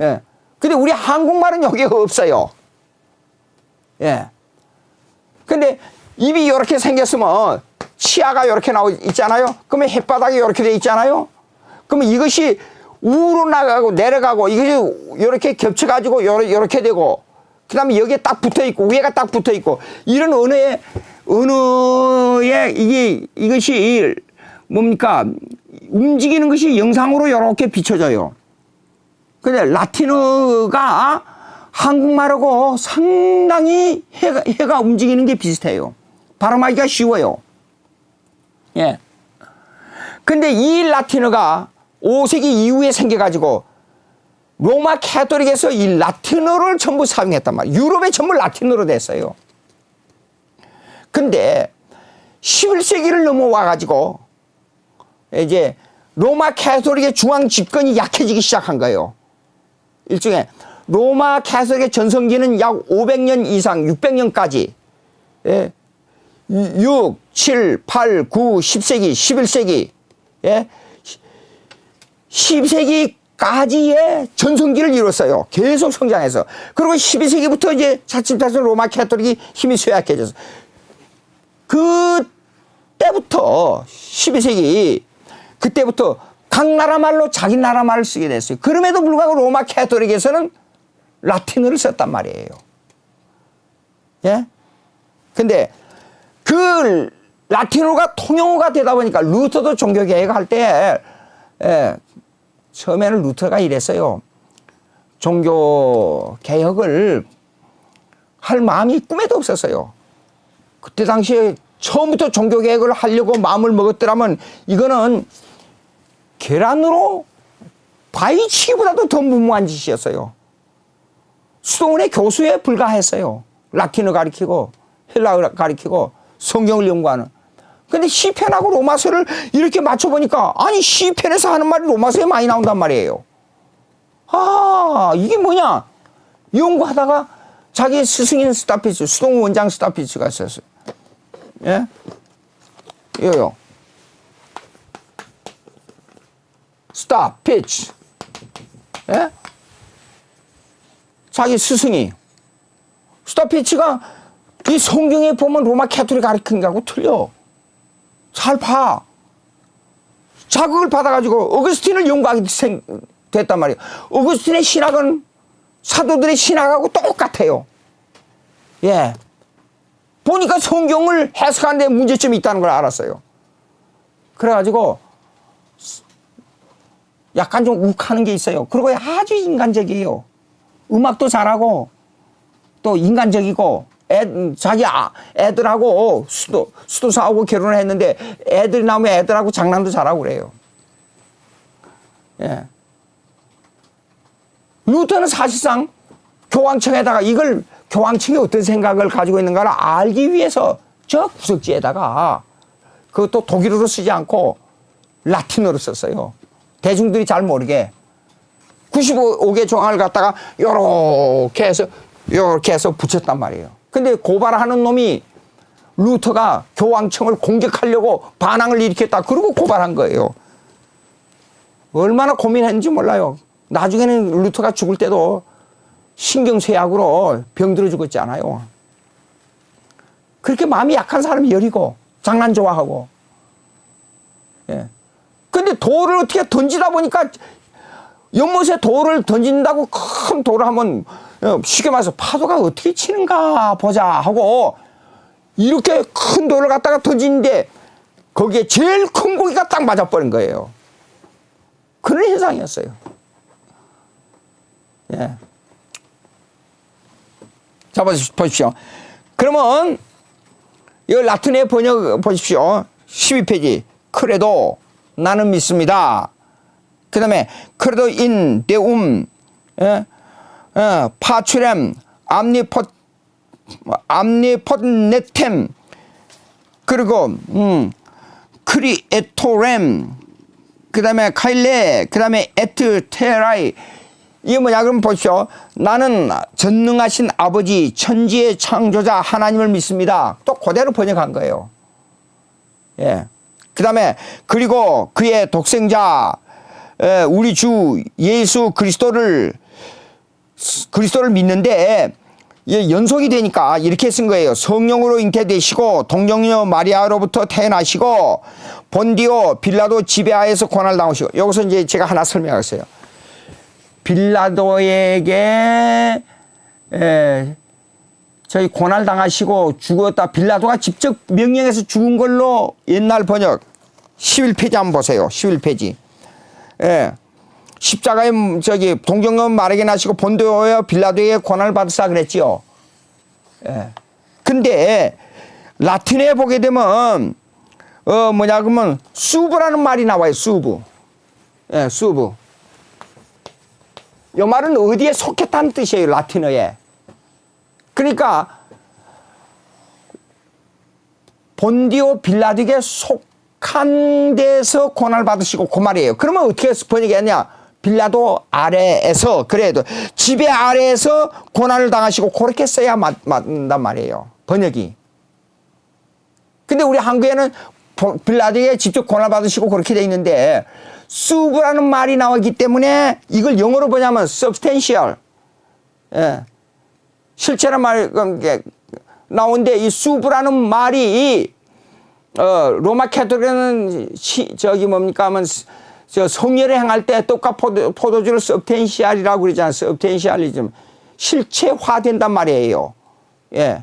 예. 근데 우리 한국말은 여기가 없어요. 예. 근데 입이 이렇게 생겼으면 치아가 이렇게 있잖아요. 그러면 혓바닥이 이렇게 돼 있잖아요. 그러면 이것이 우로 나가고 내려가고 이것이 이렇게 겹쳐가지고 이렇게 되고, 그 다음에 여기에 딱 붙어 있고 위에가 딱 붙어 있고, 이런 언어에 이것이 뭡니까? 움직이는 것이 영상으로 이렇게 비춰져요. 근데 라틴어가 한국말하고 상당히 해가 움직이는 게 비슷해요. 발음하기가 쉬워요. 예. 근데 이 라틴어가 5세기 이후에 생겨가지고 로마 캐토릭에서 이 라틴어를 전부 사용했단 말이에요. 유럽에 전부 라틴어로 됐어요. 근데 11세기를 넘어와가지고 이제 로마 캐토릭의 중앙 집권이 약해지기 시작한 거예요. 일종의 로마 캐토릭의 전성기는 약 500년 이상, 600년까지, 예, 6, 7, 8, 9, 10세기, 11세기, 예, 10세기까지의 전성기를 이뤘어요. 계속 성장해서. 그리고 12세기부터 이제 차츰차츰 로마 캐토릭이 힘이 쇠약해져서, 그때부터 12세기, 그때부터 각 나라 말로 자기 나라 말을 쓰게 됐어요. 그럼에도 불구하고 로마 캐토릭에서는 라틴어를 썼단 말이에요. 예? 근데 그 라틴어가 통용어가 되다 보니까 루터도 종교개혁할 때, 처음에는 루터가 이랬어요. 종교개혁을 할 마음이 꿈에도 없었어요. 그때 당시에 처음부터 종교개혁을 하려고 마음을 먹었더라면 이거는 계란으로 바위치기보다도 더 무모한 짓이었어요. 수도원의 교수에 불과했어요. 라틴어 가르치고 헬라어 가르치고 성경을 연구하는. 근데 시편하고 로마서를 이렇게 맞춰보니까 아니 시편에서 하는 말이 로마서에 많이 나온단 말이에요. 아 이게 뭐냐 연구하다가 자기 스승인 스타피츠 수동 원장 스타피츠가 있었어요. 예? 이거요. 스타피츠. 예? 자기 스승이 스타피츠가 이 성경에 보면 로마 캐토릭 가르치는 거하고 틀려. 잘 봐. 자극을 받아가지고 어거스틴을 연구하게 됐단 말이에요. 어거스틴의 신학은 사도들의 신학하고 똑같아요. 예. 보니까 성경을 해석하는데 문제점이 있다는 걸 알았어요. 그래가지고 약간 좀 욱하는 게 있어요. 그리고 아주 인간적이에요. 음악도 잘하고 또 인간적이고 자기 애들하고 수도사하고 결혼을 했는데 애들이 나오면 애들하고 장난도 잘하고 그래요. 예. 루터는 사실상 교황청에다가 이걸 교황청이 어떤 생각을 가지고 있는가를 알기 위해서 저 구석지에다가 그것도 독일어로 쓰지 않고 라틴어로 썼어요. 대중들이 잘 모르게 95개 조항을 갖다가 요렇게 해서 붙였단 말이에요. 근데 고발하는 놈이 루터가 교황청을 공격하려고 반항을 일으켰다. 그러고 고발한 거예요. 얼마나 고민했는지 몰라요. 나중에는 루터가 죽을 때도 신경쇠약으로 병들어 죽었지 않아요. 그렇게 마음이 약한 사람이 여리고 장난 좋아하고. 예. 근데 돌을 어떻게 던지다 보니까 연못에 돌을 던진다고 큰 돌을 한번 쉽게 말해서 파도가 어떻게 치는가 보자 하고 이렇게 큰 돌을 갖다가 던지는데 거기에 제일 큰 고기가 딱 맞아버린 거예요. 그런 현상이었어요. 예. 자, 보십시오. 그러면 이 라틴의 번역 보십시오. 12페이지. 크레도 나는 믿습니다. 그 다음에 크레도 인 데움 파츄렘 암니포네템 그리고 크리에토렘 그 다음에 카일레 그 다음에 에트 테라이 이게 뭐냐 그러면 보십시오. 나는 전능하신 아버지 천지의 창조자 하나님을 믿습니다. 또 그대로 번역한 거예요. 예. 그 다음에 그리고 그의 독생자 우리 주 예수 그리스도를 믿는데 연속이 되니까 이렇게 쓴 거예요. 성령으로 잉태되시고 동정녀 마리아로부터 태어나시고 본디오 빌라도 지배하에서 고난을 당하시고 여기서 이제 제가 하나 설명하겠어요. 빌라도에게 저희 고난을 당하시고 죽었다. 빌라도가 직접 명령해서 죽은 걸로 옛날 번역 11페이지 한번 보세요. 11페이지. 예. 십자가에 저기 동정녀 마리아에게 나시고 본디오 빌라도에게 고난을 받으사 그랬지요. 예. 근데 라틴에 보게 되면 뭐냐 그러면 수브라는 말이 나와요. 수브. 예, 수브. 이 말은 어디에 속했다는 뜻이에요. 라틴어에. 그러니까 본디오 빌라도에게 속한 데서 고난을 받으시고 그 말이에요. 그러면 어떻게 번역했냐? 빌라도 아래에서 그래도 지배 아래에서 고난을 당하시고 그렇게 써야 맞는단 말이에요. 번역이. 근데 우리 한국에는 빌라도에게 직접 고난을 받으시고 그렇게 돼 있는데 수브라는 말이 나오기 때문에 이걸 영어로 뭐냐면 substantial. 예. 실체란 말이 나오는데 이 수브라는 말이 로마 캐토릭은 저기 뭡니까 하면 저 성혈을 행할 때 떡과 포도주를 서브텐시알이라고 그러잖아요. 서브텐시알리즘. 실체화된단 말이에요. 예.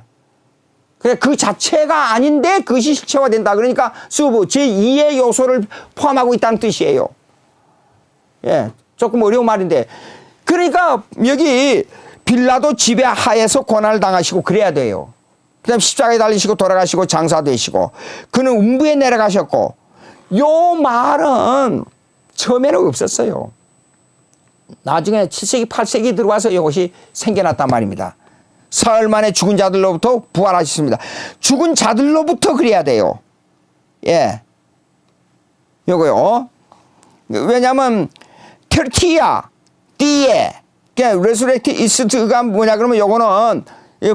그래, 그 자체가 아닌데 그것이 실체화된다. 그러니까 수부, 제2의 요소를 포함하고 있다는 뜻이에요. 예. 조금 어려운 말인데. 그러니까 여기 빌라도 지배하에서 고난을 당하시고 그래야 돼요. 그 다음에 십자가에 달리시고 돌아가시고 장사되시고 그는 음부에 내려가셨고 요 말은 처음에는 없었어요. 나중에 7세기 8세기 들어와서 이것이 생겨났단 말입니다. 사흘 만에 죽은 자들로부터 부활하셨습니다. 죽은 자들로부터 그래야 돼요. 예. 요거요. 왜냐면 테르티아 띠에 레수렉트 이스트가 뭐냐 그러면 요거는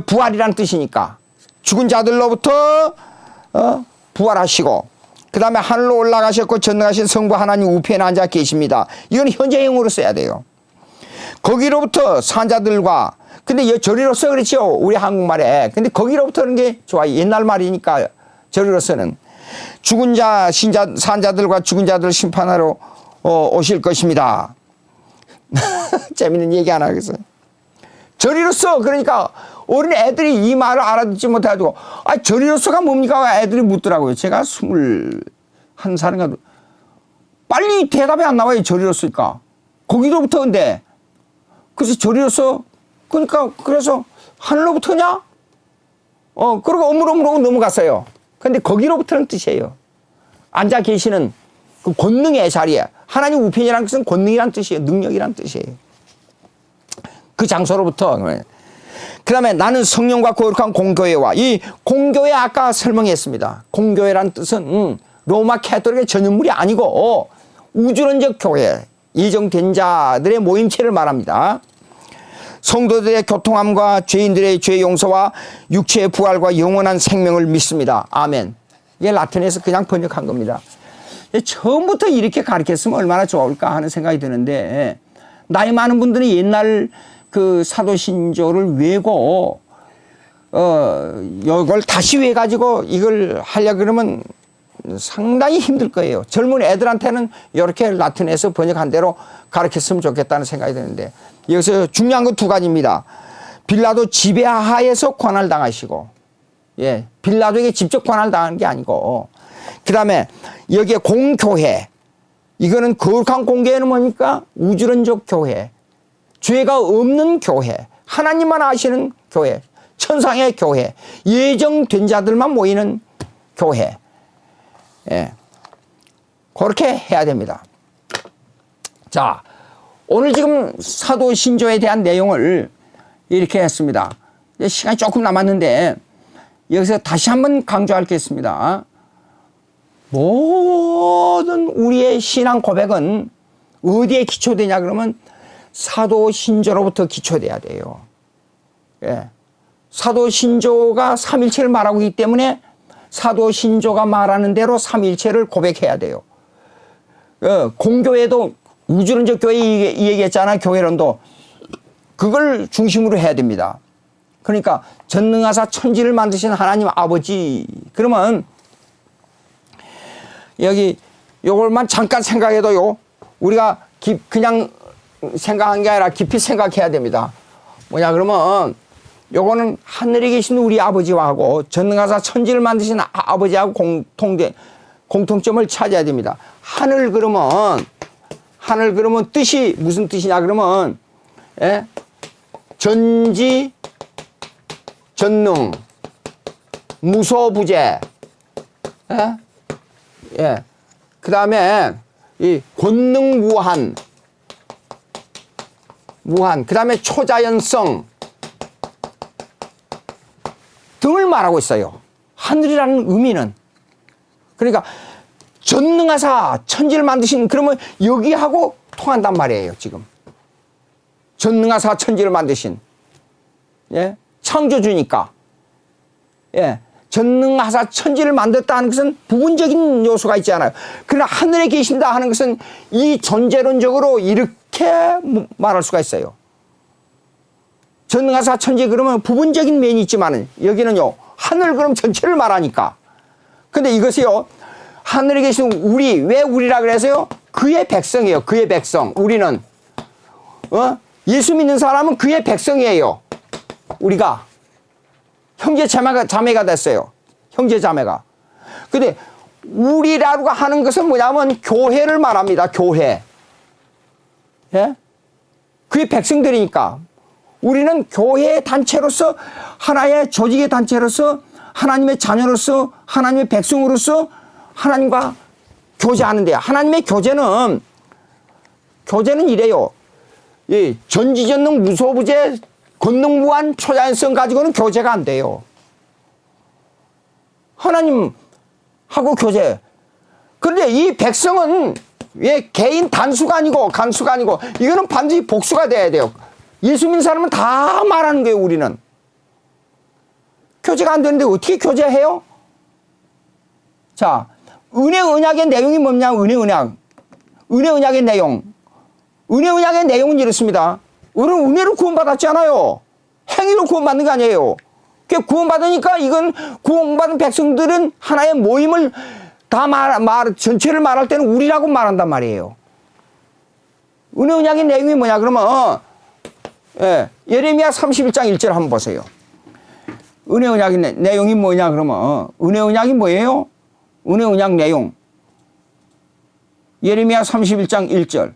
부활이라는 뜻이니까 죽은 자들로부터 부활하시고 그 다음에 하늘로 올라가셨고 전능하신 성부 하나님 우편에 앉아 계십니다. 이건 현재형으로 써야 돼요. 거기로부터 산자들과 근데 저리로서 그렇죠. 우리 한국말에. 근데 거기로부터는 게 좋아요. 옛날 말이니까 저리로서는 죽은 자, 산자들과 죽은 자들 심판하러 오실 것입니다. 재밌는 얘기 하나 하겠어요. 저리로서 그러니까 어린 애들이 이 말을 알아듣지 못해가지고 저리로서가 뭡니까? 애들이 묻더라고요. 제가 21살인가 빨리 대답이 안 나와요. 저리로서니까. 거기로부터 근데 그래서 저리로서 그러니까 그래서 하늘로부터냐? 그러고 어물어물하고 넘어갔어요. 근데 거기로부터는 뜻이에요. 앉아 계시는 그 권능의 자리에 하나님 우편이라는 것은 권능이란 뜻이에요. 능력이란 뜻이에요. 그 장소로부터. 그 다음에 나는 성령과 거룩한 공교회와 이 공교회 아까 설명했습니다. 공교회란 뜻은 로마 캐토릭의 전유물이 아니고 우주론적 교회, 예정된 자들의 모임체를 말합니다. 성도들의 교통함과 죄인들의 죄 용서와 육체의 부활과 영원한 생명을 믿습니다. 아멘. 이게 라틴에서 그냥 번역한 겁니다. 처음부터 이렇게 가르쳤으면 얼마나 좋을까 하는 생각이 드는데 나이 많은 분들은 옛날 그 사도신조를 외고 이걸 다시 외가지고 이걸 하려고 그러면 상당히 힘들 거예요. 젊은 애들한테는 이렇게 라틴에서 번역한 대로 가르쳤으면 좋겠다는 생각이 드는데 여기서 중요한 건 두 가지입니다. 빌라도 지배하에서 고난을 당하시고 예, 빌라도에게 직접 고난을 당하는 게 아니고 그 다음에 여기에 공교회 이거는 거룩한 공교회는 뭡니까? 우주론적 교회 죄가 없는 교회 하나님만 아시는 교회 천상의 교회 예정된 자들만 모이는 교회 예, 그렇게 해야 됩니다. 자 오늘 지금 사도신조에 대한 내용을 이렇게 했습니다. 시간이 조금 남았는데 여기서 다시 한번 강조할 게 있습니다. 모든 우리의 신앙 고백은 어디에 기초되냐 그러면 사도신조로부터 기초돼야 돼요. 예. 사도신조가 삼일체를 말하고 있기 때문에 사도신조가 말하는 대로 삼일체를 고백해야 돼요. 공교회도 우주론적 교회 이 얘기했잖아. 교회론도 그걸 중심으로 해야 됩니다. 그러니까 전능하사 천지를 만드신 하나님 아버지 그러면 여기 요걸만 잠깐 생각해도요 우리가 그냥 생각한 게 아니라 깊이 생각해야 됩니다. 뭐냐 그러면 요거는 하늘에 계신 우리 아버지하고 전능하사 천지를 만드신 아버지하고 공통점을 찾아야 됩니다. 하늘 그러면 뜻이 무슨 뜻이냐 그러면 예? 전지 전능 무소부재 예? 예. 그 다음에 이 권능무한 그 다음에 초자연성 등을 말하고 있어요. 하늘이라는 의미는 그러니까 전능하사 천지를 만드신 그러면 여기하고 통한단 말이에요. 지금 전능하사 천지를 만드신 예? 창조주니까 예. 전능하사 천지를 만들었다는 것은 부분적인 요소가 있지 않아요. 그러나 하늘에 계신다 하는 것은 이 존재론적으로 이렇게 말할 수가 있어요. 전능하사 천지 그러면 부분적인 면이 있지만 여기는요 하늘 그럼 전체를 말하니까 근데 이것이요 하늘에 계신 우리 왜 우리라 그래서요 그의 백성이에요. 그의 백성. 우리는 예수 믿는 사람은 그의 백성이에요. 우리가 형제 자매가 됐어요. 형제 자매가. 근데 우리라고 하는 것은 뭐냐면 교회를 말합니다. 교회. 예? 그의 백성들이니까 우리는 교회의 단체로서 하나의 조직의 단체로서 하나님의 자녀로서 하나님의 백성으로서 하나님과 교제하는데 하나님의 교제는 이래요. 예, 전지전능 무소부재 권능무한 초자연성 가지고는 교제가 안 돼요. 하나님하고 교제. 그런데 이 백성은 왜 개인 단수가 아니고 간수가 아니고 이거는 반드시 복수가 돼야 돼요. 예수 믿는 사람은 다 말하는 거예요. 우리는. 교제가 안 되는데 어떻게 교제해요? 자, 은혜 언약의 내용이 뭐냐? 은혜 언약의 내용. 은혜 언약의 내용은 이렇습니다. 우리는 은혜로 구원받았잖아요. 행위로 구원받는 게 아니에요. 구원받으니까 이건 구원받은 백성들은 하나의 모임을 다 전체를 말할 때는 우리라고 말한단 말이에요. 은혜 언약의 내용이 뭐냐? 그러면 예레미야 31장 1절 한번 보세요. 은혜 언약의 내용이 뭐냐? 그러면 은혜 언약이 뭐예요? 은혜 언약 내용. 예레미야 31장 1절.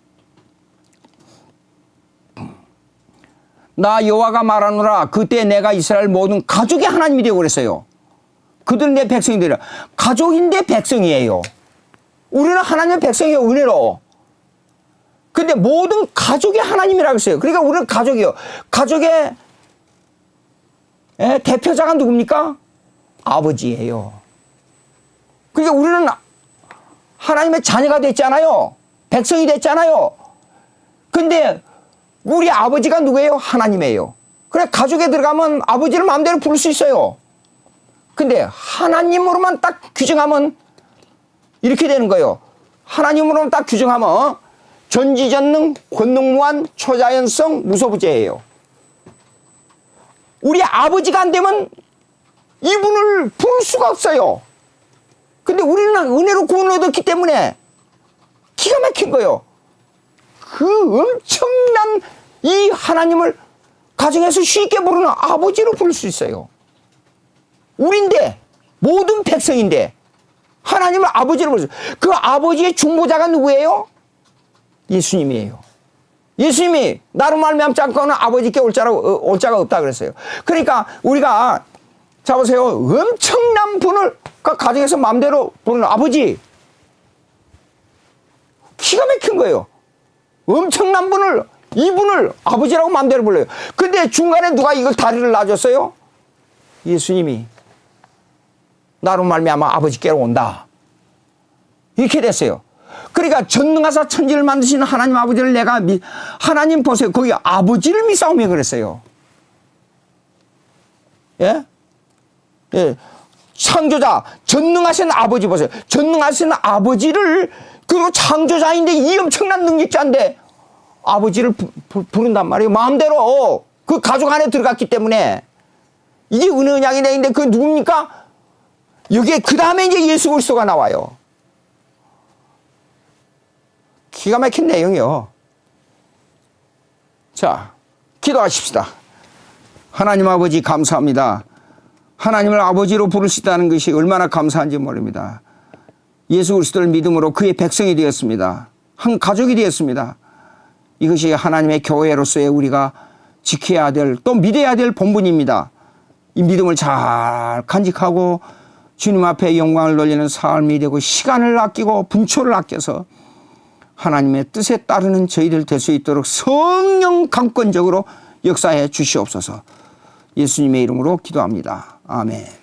나 여호와가 말하노라 그때 내가 이스라엘 모든 가족의 하나님이 되고 그랬어요. 그들은 내 백성이더라. 가족인데 백성이에요. 우리는 하나님의 백성이에요. 은혜로. 근데 모든 가족의 하나님이라고 했어요. 그러니까 우리는 가족이에요. 가족의 대표자가 누굽니까? 아버지예요. 그러니까 우리는 하나님의 자녀가 됐잖아요. 백성이 됐잖아요. 근데 우리 아버지가 누구예요? 하나님이에요. 그래 가족에 들어가면 아버지를 마음대로 부를 수 있어요. 근데 하나님으로만 딱 규정하면 이렇게 되는 거예요. 하나님으로만 딱 규정하면 전지전능 권능무한 초자연성 무소부재예요. 우리 아버지가 안 되면 이분을 부를 수가 없어요. 근데 우리는 은혜로 구원을 얻었기 때문에 기가 막힌 거예요. 그 엄청난 이 하나님을 가정에서 쉽게 부르는 아버지로 부를 수 있어요. 우리인데 모든 백성인데 하나님을 아버지로 부르죠. 그 아버지의 중보자가 누구예요? 예수님이에요. 예수님이 나로 말미암지 않고는 아버지께 올 자가 없다 그랬어요. 그러니까 우리가 자 보세요. 엄청난 분을 가정에서 마음대로 부르는 아버지. 기가 막힌 거예요. 엄청난 분을 이분을 아버지라고 마음대로 불러요. 근데 중간에 누가 이걸 다리를 놔줬어요? 예수님이 나로 말미암아 아버지께로 온다. 이렇게 됐어요. 그러니까 전능하사 천지를 만드시는 하나님 아버지를 내가 하나님 보세요. 거기 아버지를 믿사오며 그랬어요. 예? 예. 창조자 전능하신 아버지 보세요. 전능하신 아버지를 그리고 창조자인데 이 엄청난 능력자인데 아버지를 부른단 말이에요. 마음대로 그 가족 안에 들어갔기 때문에 이게 은혜 언약이 내인데 그 누굽니까? 여기에 그 다음에 이제 예수 그리스도가 나와요. 기가 막힌 내용이요. 자, 기도하십시다. 하나님 아버지 감사합니다. 하나님을 아버지로 부를 수 있다는 것이 얼마나 감사한지 모릅니다. 예수 그리스도를 믿음으로 그의 백성이 되었습니다. 한 가족이 되었습니다. 이것이 하나님의 교회로서의 우리가 지켜야 될 또 믿어야 될 본분입니다. 이 믿음을 잘 간직하고 주님 앞에 영광을 돌리는 삶이 되고 시간을 아끼고 분초를 아껴서 하나님의 뜻에 따르는 저희들 될 수 있도록 성령 강권적으로 역사해 주시옵소서. 예수님의 이름으로 기도합니다. 아멘.